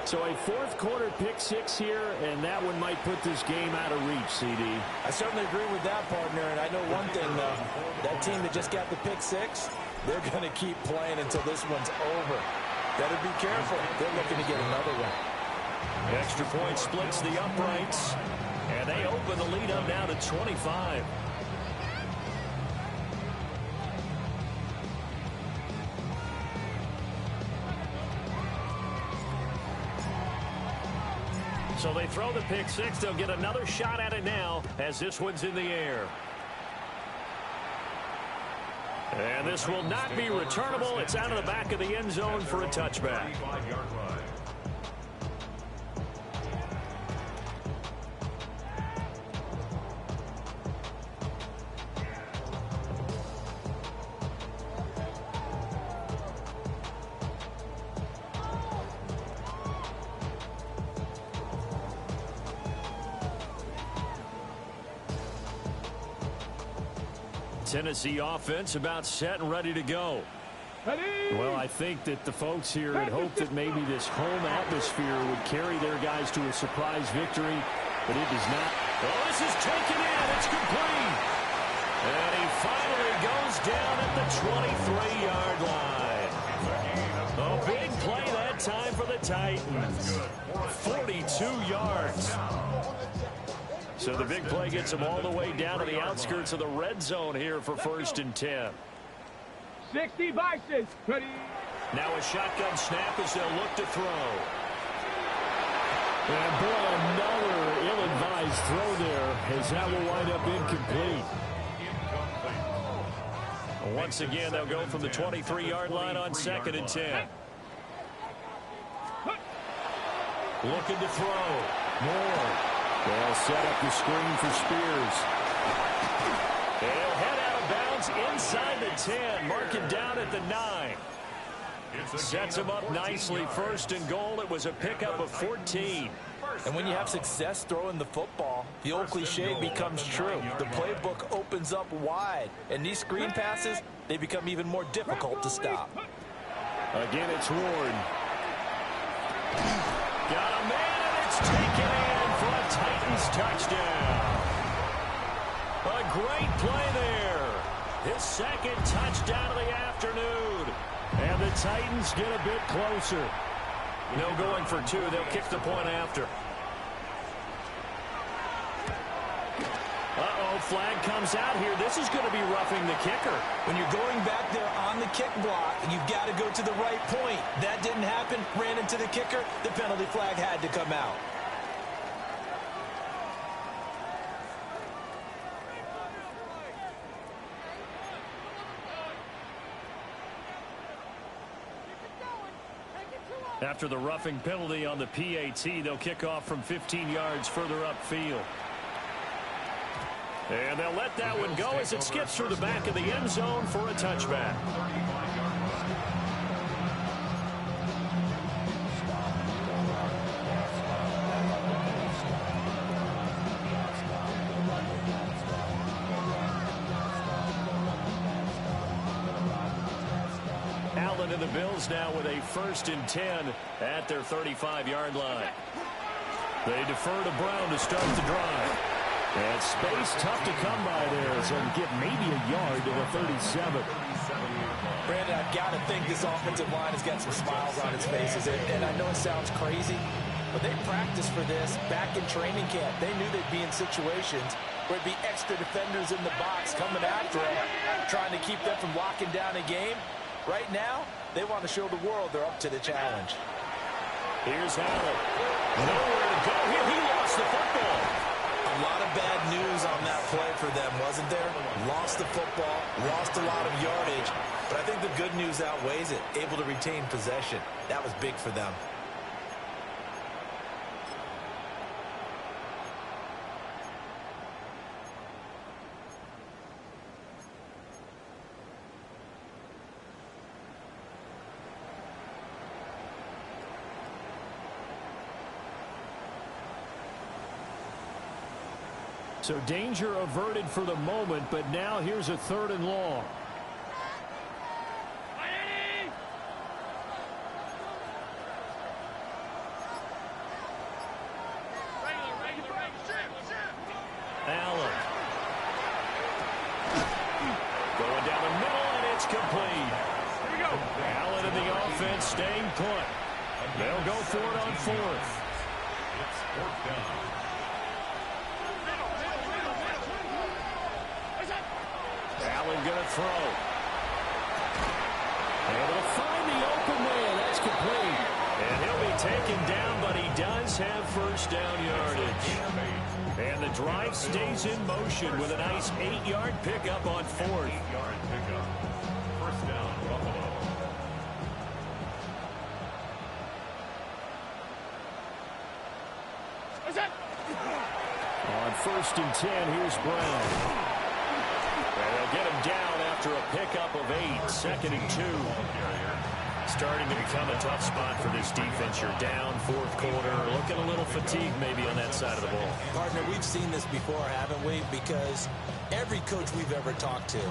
So a 4th quarter pick six here, and that one might put this game out of reach, CD. I certainly agree with that, partner. And I know one thing, though. That team that just got the pick six, they're going to keep playing until this one's over. Better be careful. They're looking to get another one. Extra point splits the uprights, and they open the lead up now to 25. So they throw the pick six. They'll get another shot at it now as this one's in the air. And this will not be returnable. It's out of the back of the end zone for a touchback. Tennessee offense about set and ready to go. Well, I think that the folks here had hoped that maybe this home atmosphere would carry their guys to a surprise victory, but it does not. Oh, this is taken in. It's complete. And he finally goes down at the 23-yard line. A big play that time for the Titans. 42 yards. So the big play gets them all the way down to the outskirts of the red zone here for 1st and 10. 60 Vices. Ready. Now a shotgun snap as they'll look to throw. And boy, another ill-advised throw there as that will wind up incomplete. Once again, they'll go from the 23-yard line on 2nd and 10. Looking to throw. Moore. They'll set up the screen for Spears. They'll head out of bounds inside the 10. Mark it down at the 9. Sets him up nicely. 1st and goal. It was a pickup of 14. And when you have success throwing the football, the old cliche becomes true. The playbook opens up wide. And these screen passes, they become even more difficult to stop. Again, it's Ward. Got a man, and it's taken in for a Titans touchdown. A great play there. His 2nd touchdown of the afternoon. And the Titans get a bit closer. No going for 2. They'll kick the point after. Uh-oh, flag comes out here. This is going to be roughing the kicker. When you're going back there on the kick block, you've got to go to the right point. That didn't happen. Ran into the kicker. The penalty flag had to come out. After the roughing penalty on the PAT, they'll kick off from 15 yards further upfield. And they'll let that one go as it skips through the back of the end zone for a touchback. Allen and the Bills now with a 1st and 10 at their 35-yard line. They defer to Brown to start the drive. And space tough to come by there, so get maybe a yard to the 37. Brandon, I've got to think this offensive line has got some smiles on its faces. And I know it sounds crazy, but they practiced for this back in training camp. They knew they'd be in situations where it'd be extra defenders in the box coming after them, trying to keep them from locking down a game. Right now, they want to show the world they're up to the challenge. Here's Allen. Nowhere to go here. He lost the football. A lot of bad news on that play for them, wasn't there? Lost the football, lost a lot of yardage, but I think the good news outweighs it. Able to retain possession. That was big for them. So danger averted for the moment, but now here's a 3rd and long. Allen. Going down the middle, and it's complete. Here we go. Allen and the offense staying put. They'll go for it on 4th. It's 4th down. Allen going to throw. Able to find the open man. That's complete. And he'll be taken down, but he does have 1st down yardage. And the drive stays in motion with a nice 8-yard pickup on 4th. 8-yard pickup. 1st down, Buffalo. On 1st and 10, here's Brown. And they'll get him down after a pickup of 8. 2nd and 2. Starting to become a tough spot for this defense. You're down 4th quarter. Looking a little fatigued maybe on that side of the ball. Partner, we've seen this before, haven't we? Because every coach we've ever talked to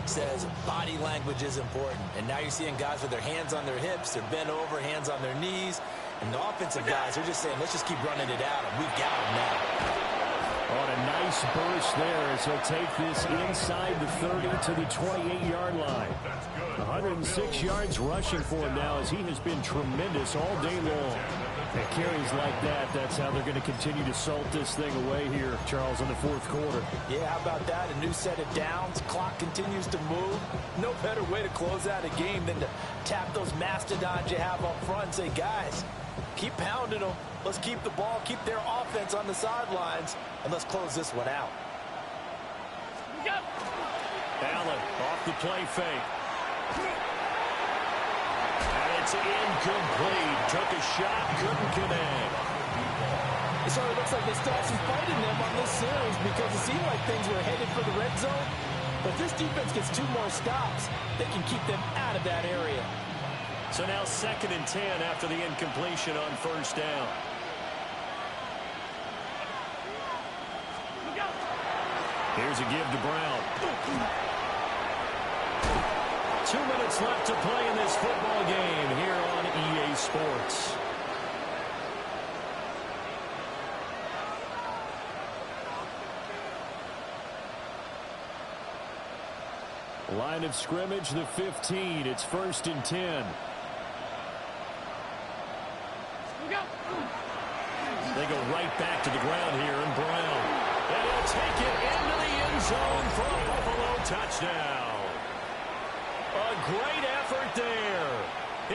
says body language is important. And now you're seeing guys with their hands on their hips, they're bent over, hands on their knees. And the offensive guys are just saying, let's just keep running it out. And we've got them now. On a nice burst there as he'll take this inside the 30 to the 28-yard line. 106 yards rushing for him now as he has been tremendous all day long. And carries like that, that's how they're going to continue to salt this thing away here, Charles, in the 4th quarter. Yeah, how about that? A new set of downs. Clock continues to move. No better way to close out a game than to tap those mastodons you have up front and say, guys, keep pounding them. Let's keep the ball, keep their offense on the sidelines, and let's close this one out. Allen off the play fake. And it's incomplete. Took a shot, couldn't connect. It sort of looks like they still have some fight in them on this series because it seemed like things were headed for the red zone. But if this defense gets 2 more stops, they can keep them out of that area. So now 2nd and 10 after the incompletion on 1st down. Here's a give to Brown. 2 minutes left to play in this football game here on EA Sports. Line of scrimmage, the 15. It's 1st and 10. They go right back to the ground here, and Brown. And he'll take it into the end zone for a Buffalo touchdown. A great effort there.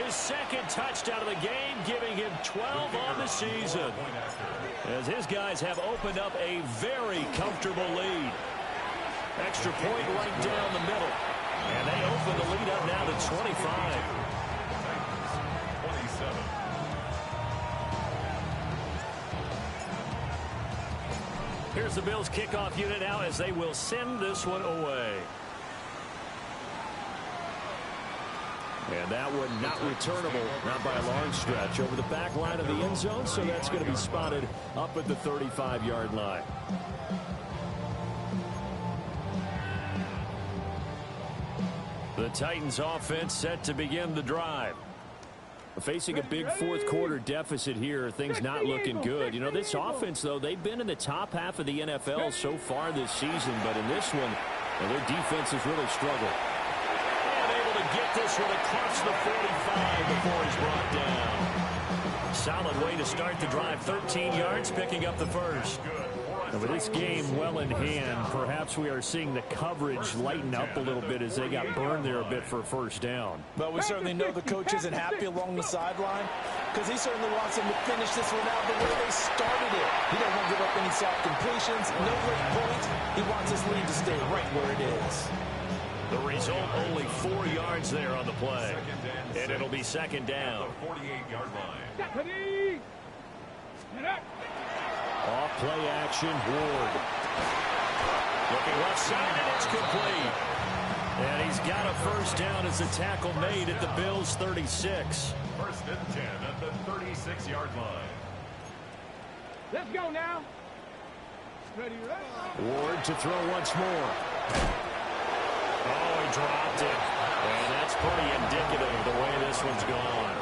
His 2nd touchdown of the game, giving him 12 on the season. As his guys have opened up a very comfortable lead. Extra point right down the middle. And they open the lead up now to 25. 27. Here's the Bills kickoff unit now as they will send this one away. And that one not returnable, not by a long stretch, over the back line of the end zone, so that's going to be spotted up at the 35-yard line. The Titans offense set to begin the drive. Facing a big 4th quarter deficit here, things not looking good. You know, this offense, though, they've been in the top half of the NFL so far this season, but in this one, their defense has really struggled. And able to get this one across the 45 before he's brought down. Solid way to start the drive. 13 yards, picking up the 1st. And with this game well in hand, perhaps we are seeing the coverage lighten up a little bit as they got burned there a bit for a 1st down. But we certainly know the coach isn't happy along the sideline because he certainly wants them to finish this one out the way they started it. He doesn't want to give up any soft completions, no late points. He wants his lead to stay right where it is. The result, only 4 yards there on the play. And it'll be 2nd down. 48-yard line. Off play action, Ward. Looking left side, and it's complete. And he's got a 1st down as the tackle made at the Bills' 36. 1st and 10 at the 36-yard line. Let's go now. Ward to throw once more. Oh, he dropped it. And that's pretty indicative of the way this one's gone.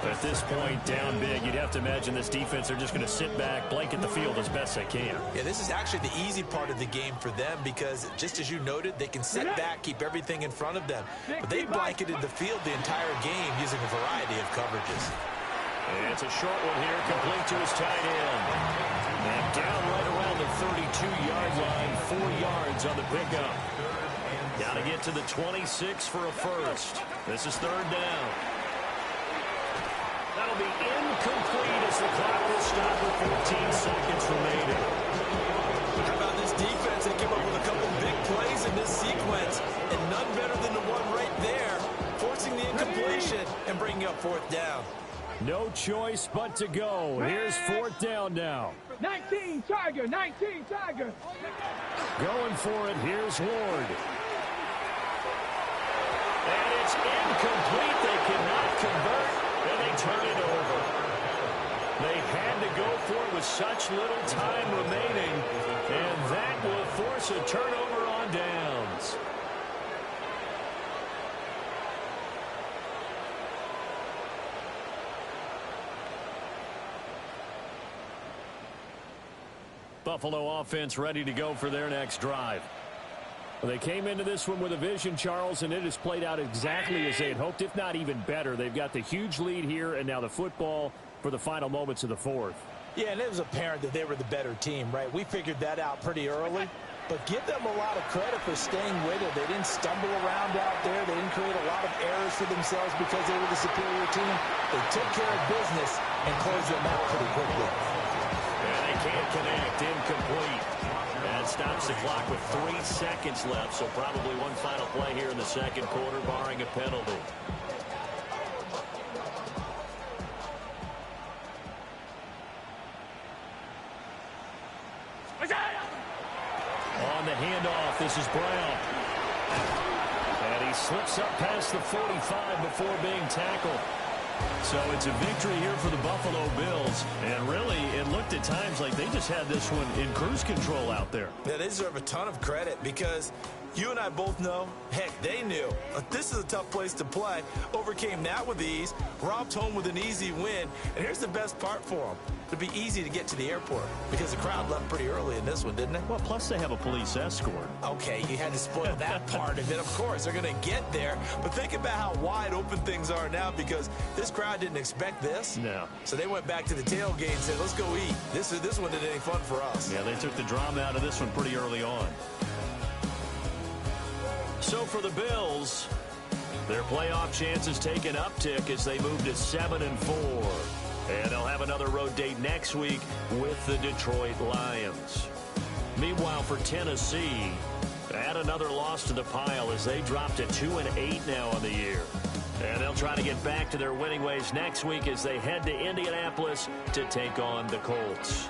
At this point, down big, you'd have to imagine this defense are just going to sit back, blanket the field as best they can. Yeah, this is actually the easy part of the game for them because, just as you noted, they can sit back, keep everything in front of them. But they blanketed the field the entire game using a variety of coverages. And it's a short one here, complete to his tight end. And down right around the 32-yard line, 4 yards on the pickup. Got to get to the 26 for a first. This is third down. That'll be incomplete as the clock will stop with 14 seconds remaining. How about this defense? They came up with a couple big plays in this sequence, and none better than the one right there, forcing the incompletion and bringing up fourth down. No choice but to go. Here's fourth down now. 19 Tiger, 19 Tiger. Going for it. Here's Ward. And it's incomplete. They cannot convert, and they turn it over. They had to go for it with such little time remaining, and that will force a turnover on downs. Buffalo offense ready to go for their next drive. Well, they came into this one with a vision, Charles, and it has played out exactly as they had hoped, if not even better. They've got the huge lead here, and now the football for the final moments of the fourth. Yeah, and it was apparent that they were the better team, right? We figured that out pretty early. But give them a lot of credit for staying with it. They didn't stumble around out there. They didn't create a lot of errors for themselves because they were the superior team. They took care of business and closed them out pretty quickly. And they can't connect. Incomplete. And stops the clock with 3 seconds left, so probably one final play here in the second quarter, barring a penalty. On the handoff, this is Brown. And he slips up past the 45 before being tackled. So it's a victory here for the Buffalo Bills. And really, it looked at times like they just had this one in cruise control out there. Yeah, they deserve a ton of credit because you and I both know, heck, they knew. This is a tough place to play. Overcame that with ease, romped home with an easy win. And here's the best part for them. It'd be easy to get to the airport because the crowd left pretty early in this one, didn't they? Well, plus they have a police escort. Okay, you had to spoil that part of it. Of course, they're going to get there. But think about how wide open things are now because this crowd didn't expect this. No. So they went back to the tailgate and said, let's go eat. This one didn't any fun for us. Yeah, they took the drama out of this one pretty early on. So for the Bills, their playoff chances take an uptick as they move to 7-4. And they'll have another road date next week with the Detroit Lions. Meanwhile, for Tennessee, add another loss to the pile as they drop to 2-8 now on the year. And they'll try to get back to their winning ways next week as they head to Indianapolis to take on the Colts.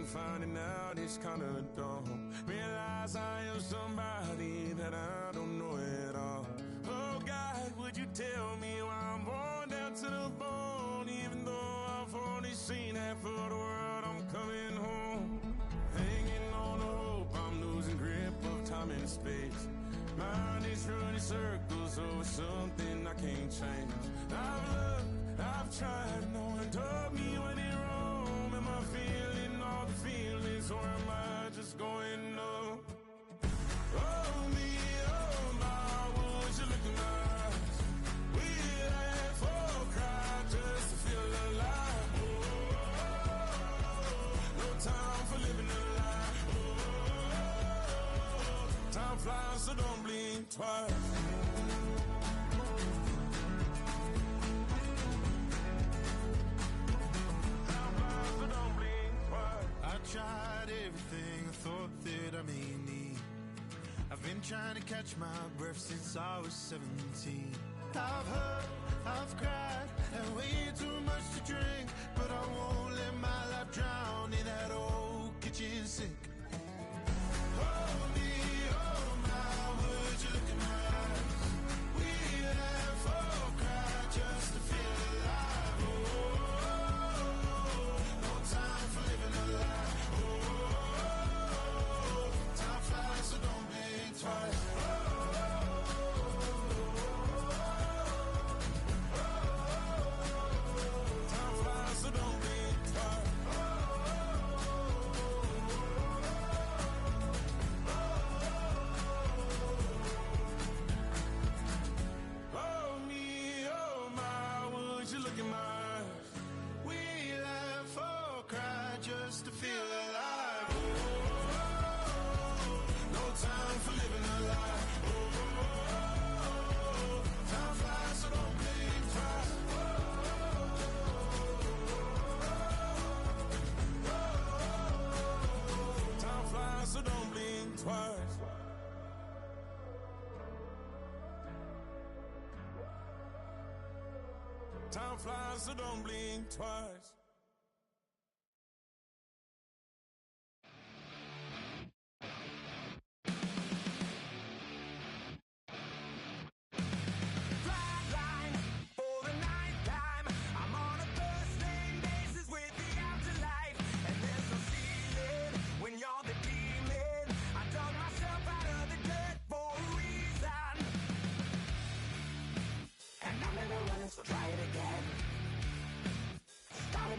Finding out it's kind of dumb. Realize I am somebody that I don't know at all. Oh God, would you tell me why I'm worn down to the bone? Even though I've only seen half of the world, I'm coming home. Hanging on the hope, I'm losing grip of time and space. Mind is running circles over something I can't change. I've looked, I've tried, no one told me when it wrong. Am I feeling all the feelings, or am I just going numb? Oh, me, oh, my, would you look in my eyes? We laugh or cry just to feel alive. No time for living a lie. Time flies, so don't blink twice. Tried everything I thought that I may need. I've been trying to catch my breath since I was 17. I've hurt, I've cried, and way too much to drink, but I won't let my life drown in that old kitchen sink. Oh me, oh my, would you look in my eyes? We laugh or cry just to feel alive. Oh, no time for living a lie. So don't blink twice. Time flies, so don't blink twice. Oh me, oh my, would you look in my eyes? We laugh or cry just to feel alive. Time for living a lie. Time flies, so don't blink twice. Time flies, so don't blink twice. Time flies, so don't blink twice. So try it again. Started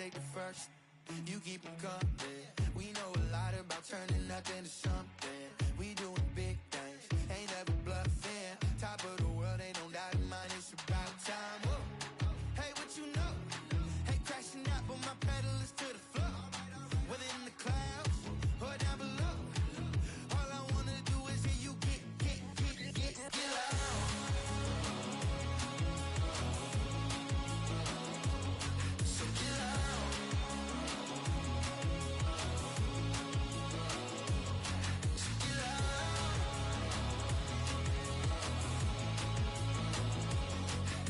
take the first. You keep them coming. We know a lot about turning nothing to something. We doing big things, ain't never bluffing. Top of the world, ain't no doubt in mine, it's about time. Whoa. Hey, what you know? Hey, crashing out, but my pedal is to the floor. Whether in the clouds or down below, all I wanna do is hear you get loud. So get loud. So get loud.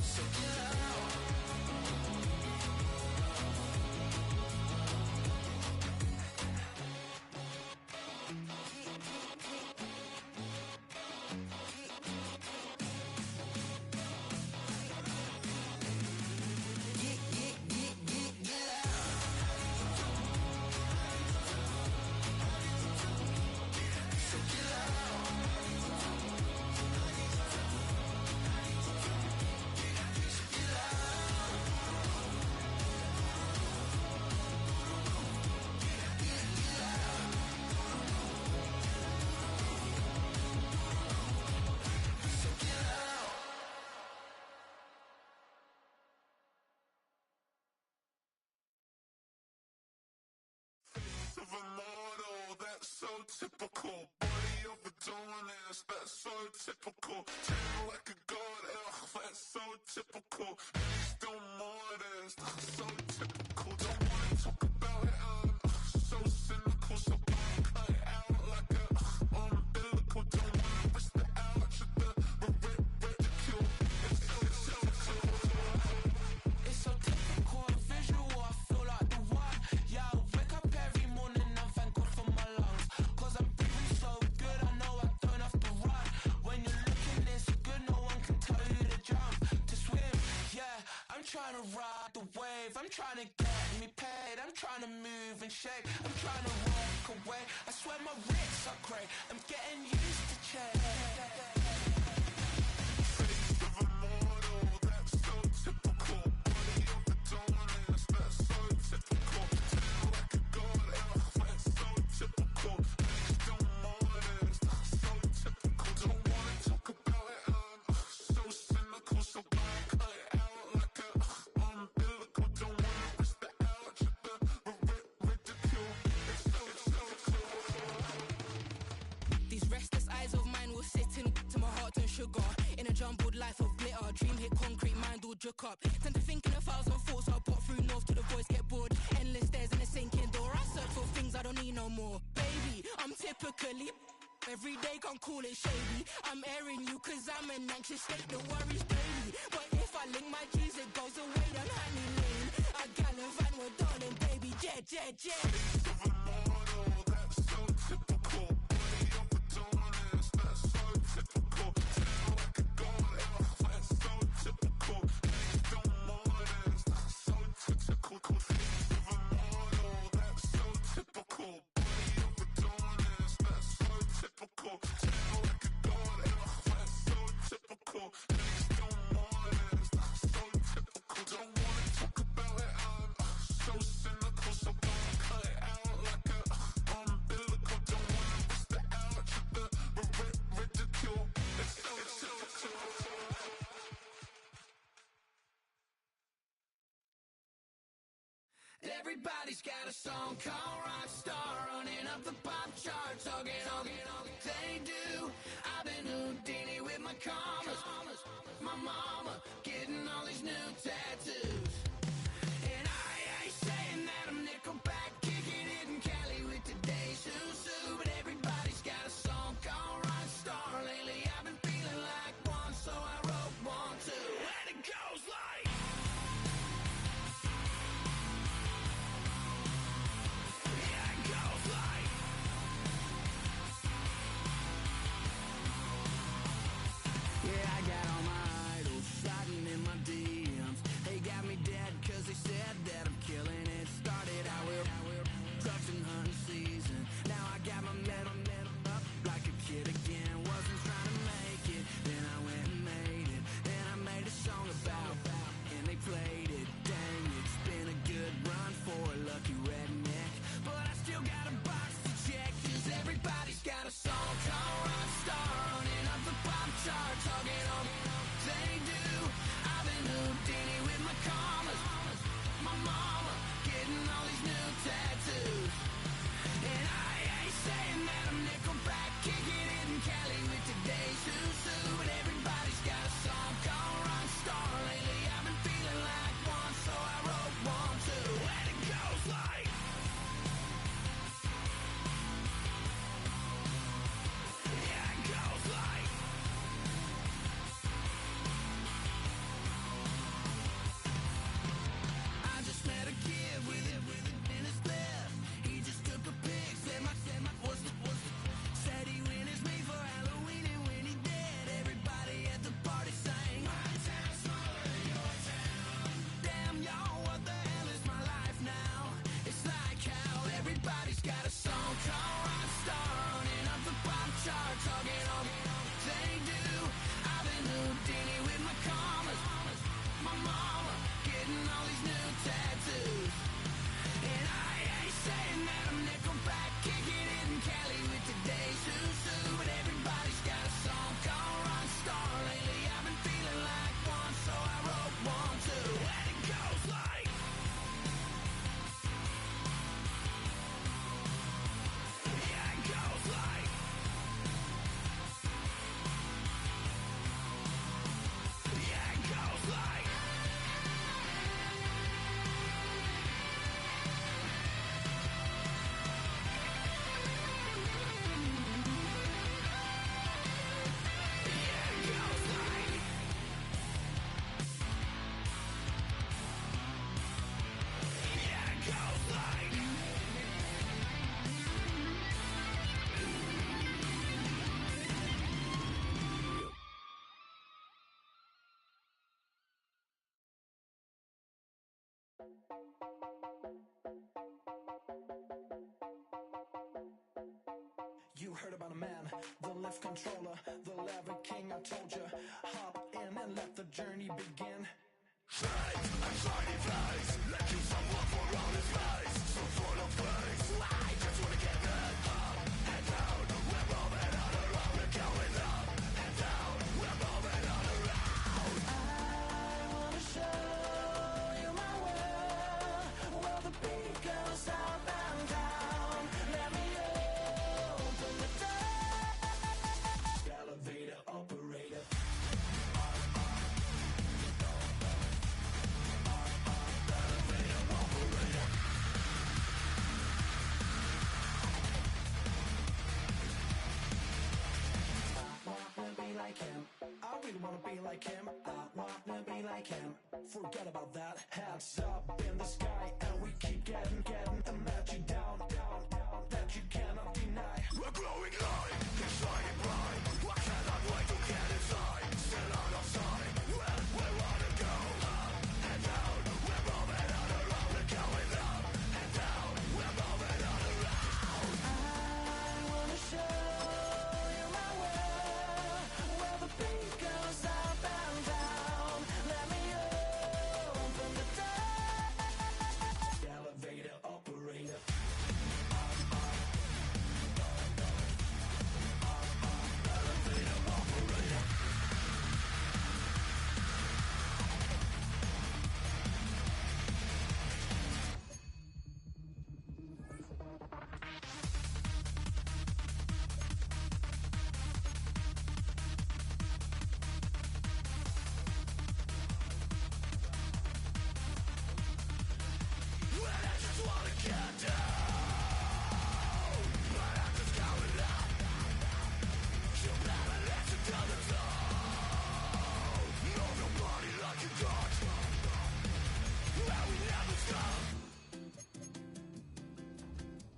So get loud. Of a model, that's so typical. Body of Adonis, that's so typical. Tail like a god, ugh, that's so typical. Still modest, so typical. Don't wanna talk about it, so cynical. So I cut it out like a umbilical. Don't wanna risk the ouch of the ridicule. It's so typical. It's so typical, visual, I feel like the one. Yeah, I wake up every morning and thank God for my lungs. Cause I'm breathing so good, I know I don't have to run. When you're looking this good, no one can tell you to jump, to swim. Yeah, I'm trying to ride the wave, I'm trying to get me paid, I'm trying to move and shake, I'm trying to walk away. I swear my wrists are great, I'm getting used to change. Face of a model, that's so typical. Body of Adonis, that's so typical. Tail like a god, ugh, that's so typical. Still modest, so typical. Don't wanna talk about it, so cynical. So I cut it out like a umbilical. Don't wanna risk the ouch of the ridicule. It's so These restless eyes of mine will sit in to my heart and sugar. In a jumbled life of glitter, dream hit concrete, mind all jook up. Tend to think in 1,000 thoughts, I'll put through north to the voice get bored. Endless stairs in a sinking door, I search for things I don't need no more. Baby, I'm typically every day, can't call it shady. I'm airing you cause I'm an anxious state, the worries daily. But if I link my G's, it goes away down Honey Lane. I gallivant with darling, baby, jet. of a model, that's so typical. Body of Adonis, that's so typical. Tail like a god, ugh, that's so typical. Still modest, so typical. Face of a model, that's so typical. Body of Adonis, that's so typical. Tail like a god, ugh, that's so typical. Still modest, so typical. Don't wanna talk about it, so cynical. So I cut it out like a umbilical. Don't wanna risk the ouch of the ridicule. It's so typical. Everybody's got a song called Rockstar, running up the pop charts, hugging. They do. I've been Houdini with my commas. My mama getting all these new tattoos. And I ain't saying that I'm Nickelback, kicking it in Cali with today's Susu. But everybody's got a song called Rockstar. Lately I've been feeling like one, so I wrote one too. And it goes like, yeah, it goes like, yeah, I got all my idols sliding in my DMs. They got me You heard about a man, the lift controller, the lever king, I told you. Hop in and let the journey begin. Fate, a shiny place, let you someone for all his face. So full of grace, I just wanna get it up and down. We're moving on around, we're going up and down. We're moving on around. I wanna show you my world, where the beat goes up and down. Let me open the door. Elevator operator. Like him, I really wanna be like him. I wanna be like him. Forget about that. Hats up in the sky, and we keep getting and let you down, that you cannot deny. We're glowing light, it's shining bright. I cannot wait to get inside. Still out of sight, we wanna go up and down. We're moving on around, we're going up and down. We're moving on around. I wanna show you my world, where the beat goes up and down. Let me open the door. Elevator operator. Elevator operator. Well, I just wanna get down, but I'm just going up. You never let you down the zone. No, nobody like you got. Well, we never stop.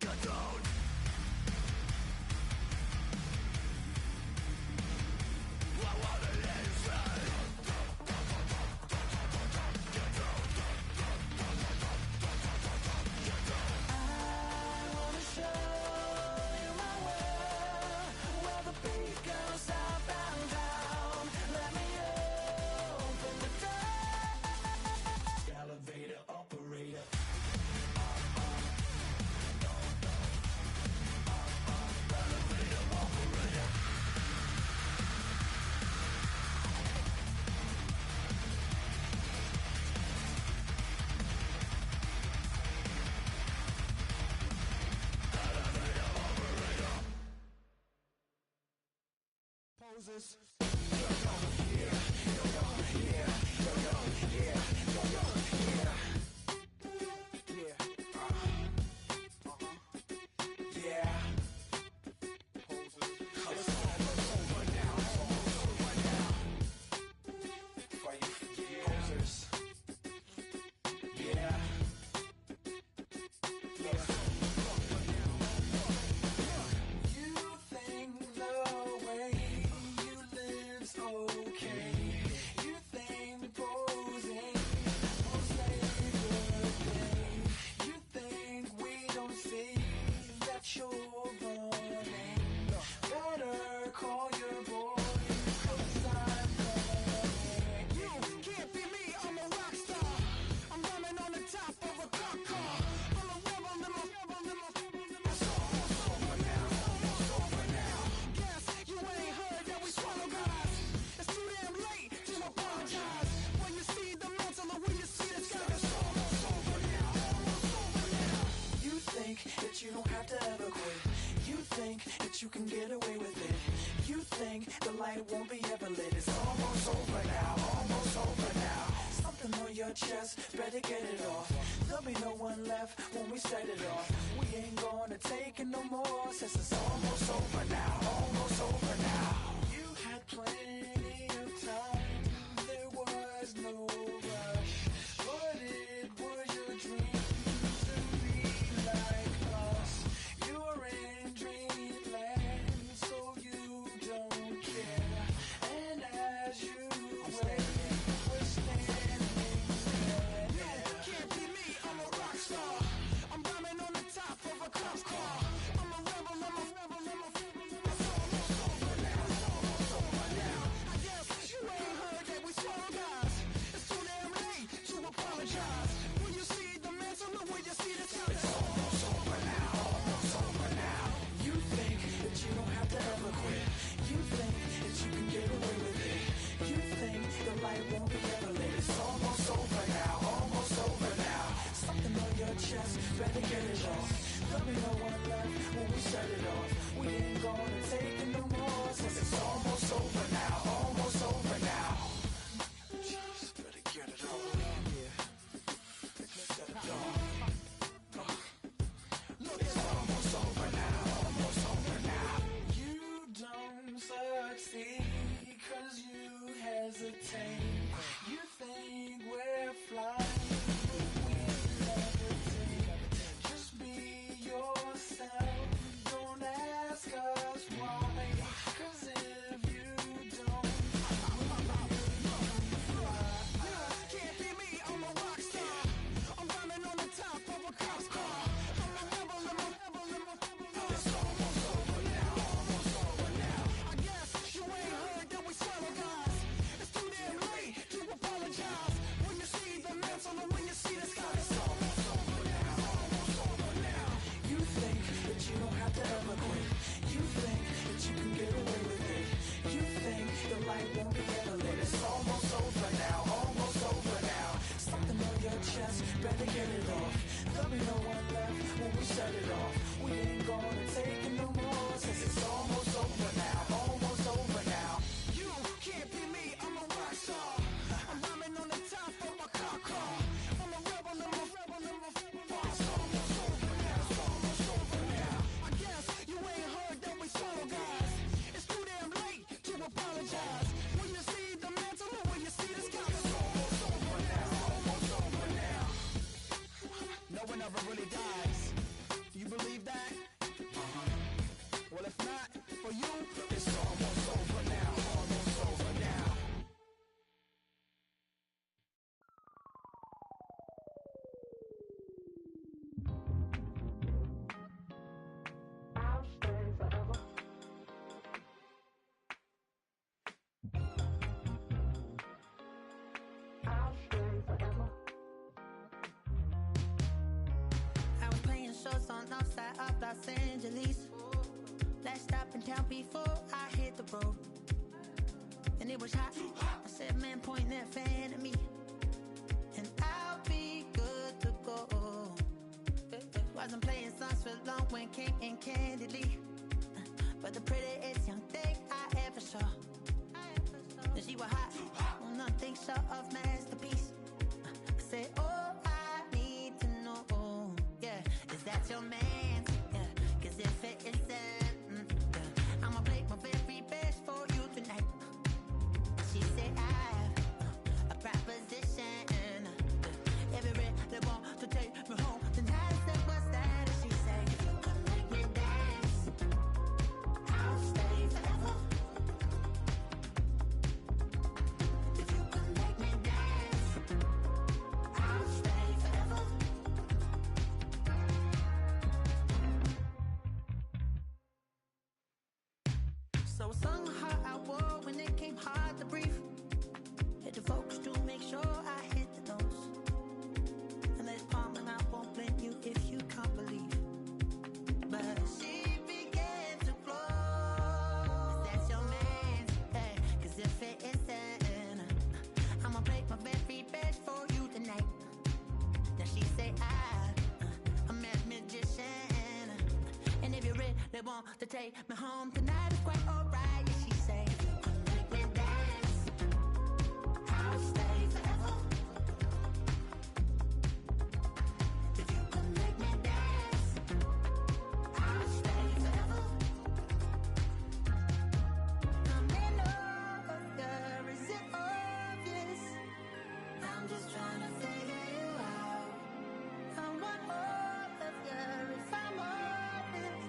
Get down. I wanna let you say. Get down. I wanna show you my world, where the beat goes up and down. Let me open the door. Elevator operator. Elevator operator. Poses. You think the way you live's okay. You think posing will save the day. You think we don't see that you're running. Better call your boys, 'cause I'm coming. You can't be me, I'm a rock star. I'm running on the top of a cop car. I'm a rebel, it's almost over now, almost over now. Guess you ain't heard that we swallow guys. It's too damn late to apologize. When you see the mantle or when you see the sky, it's almost over now, almost over now. You think that you don't have to ever quit. You think that you can get away with it. You think the light won't be ever lit. It's almost over now, almost over now. Something on your chest, better get it off. There'll be no one left when we set it off. We ain't gonna take it no more, since it's almost over now, almost over now. You had plenty of time, there was no rush, but it was your dream to be like us. You're in dreamland, so you don't care. And as you wait, we're standing there. You can't be me, town before I hit the road. And it was hot. I said, man, point that fan at me, and I'll be good to go. Wasn't playing songs for long when came in candidly, but the prettiest young thing I ever saw. And she was hot, well, nothing short of masterpiece. I said, oh, I need to know, yeah, is that your man? Yeah, 'cause if it isn't, I'ma play my very best for you tonight. She said, I have a proposition. Every red they want to take me home tonight. I said, what's that? And she said, if you can make me dance, I'll stay forever. If you can make me dance, I'll stay forever. So I sung the heart I wore when it came hard to breathe. Hit the focus to make sure I hit the notes. And let's palm, and I won't blame you if you can't believe. But she began to flow. That's your man, hey, 'cause if it isn't, I'ma play my very best for you tonight. Then she say, I'm a magician, and if you're ready, they want to take me home tonight. It's quite alright. Yeah, she say, if you can make me dance, I'll stay forever. If you can make me dance, I'll stay forever. I'm in love, yeah, is it obvious? I'm just trying to figure you out. I want all of you if I'm honest.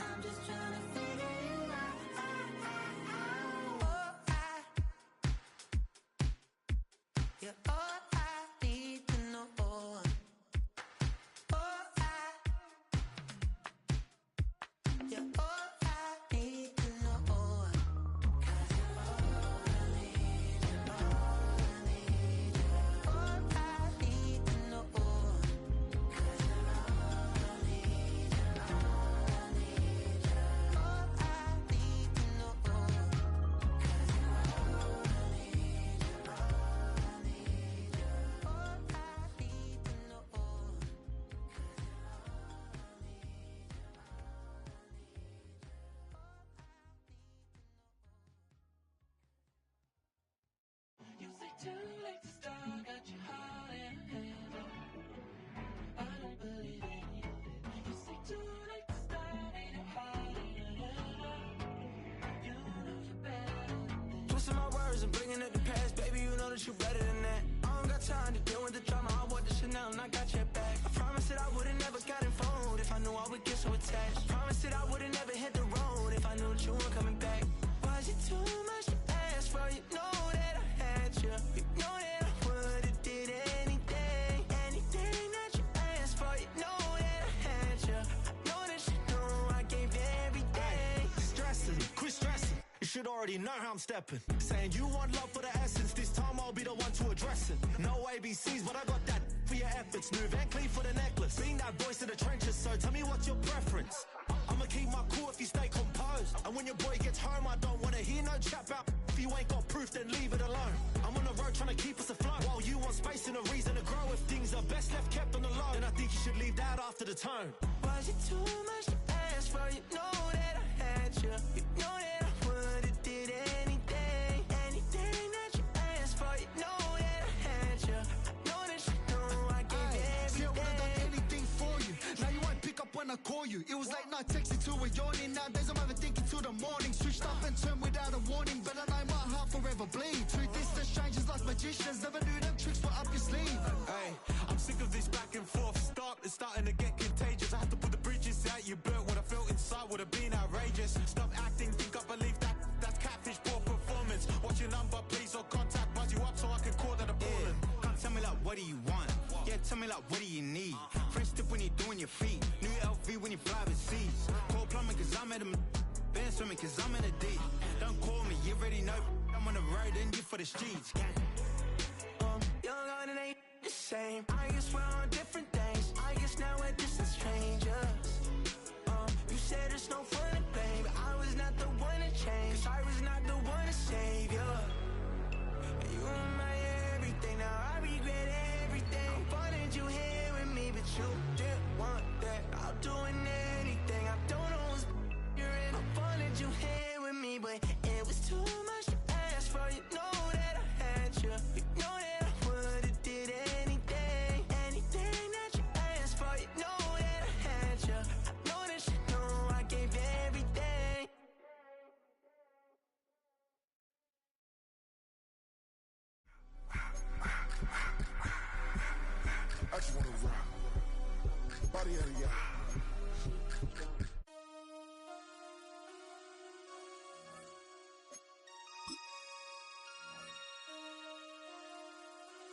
I'm just trying to figure you out. Oh, you're all I need to know. Oh, you're all I need to know. 'Cause you're all I need, you're all I need, you're all I need to know. 'Cause you're all I need, you're all I need, you're all I need to know. 'Cause you're all I need, you're all I need, you're all I need to know. 'Cause you're all I need, You say too late to start, got your heart in a handle. I don't believe any of it. You say too late to start, ain't your heart in a handle. You know you're better than this. Twisting my words and bringing up the past, baby, you know that you better than that. I don't got time to deal with the drama, I bought the Chanel and I got your back. I promised that I would've never got involved if I knew I would get so attached. I promised that I would've never hit the road if I knew that you weren't coming back. Was it too much to ask for? You know that I had you. You know that I would've did anything, anything that you asked for. You know that I had you. I know that you know I gave everything. Stressing, quit stressing. You should already know how I'm stepping. Saying you want love for the essence, this time I'll be the one to address it. No ABCs, but I got that for your efforts. New Van Cleef for the necklace. Being that voice in the trenches, so tell me what's your preference. I'ma keep my cool if you stay composed. And when your boy gets home, I don't wanna hear no chat about. If you ain't got proof, then leave it alone. I'm on the road trying to keep us afloat, while you want space and a reason to grow. If things are best left kept on the low, then I think you should leave that after the tone. Was it too much to ask for? You know that I had you. You know that I would've did anything, anything that you asked for. You know that I had you. I know that you know I gave everything. See, I would've done anything for you. Now you won't pick up when I call you. It was late night texting till we're yawning. Nowadays I'm overthinking till the morning. Switched up and turned without a warning, but I know my heart forever bleed. Truth is, the strangers like magicians. Never knew them tricks were up your sleeve. Hey, I'm sick of this back and forth. It's starting to get contagious. I had to put the bridges out you built. What I felt inside would have been outrageous. Stop acting, think I believe that. That's catfish, poor performance. What's your number, please, or contact. Buzz you up so I can call that appalling. Come tell me like, what do you want? Yeah, tell me like, what do you need? French tip when you're doing your feet. New LV when you fly overseas. Call plumbing cause I'm at a been swimming cause I'm in a deep. Don't call me, you already know. I'm on the road and you for the streets. Young and ain't the same. I guess we're on different things. I guess now we're just as strange.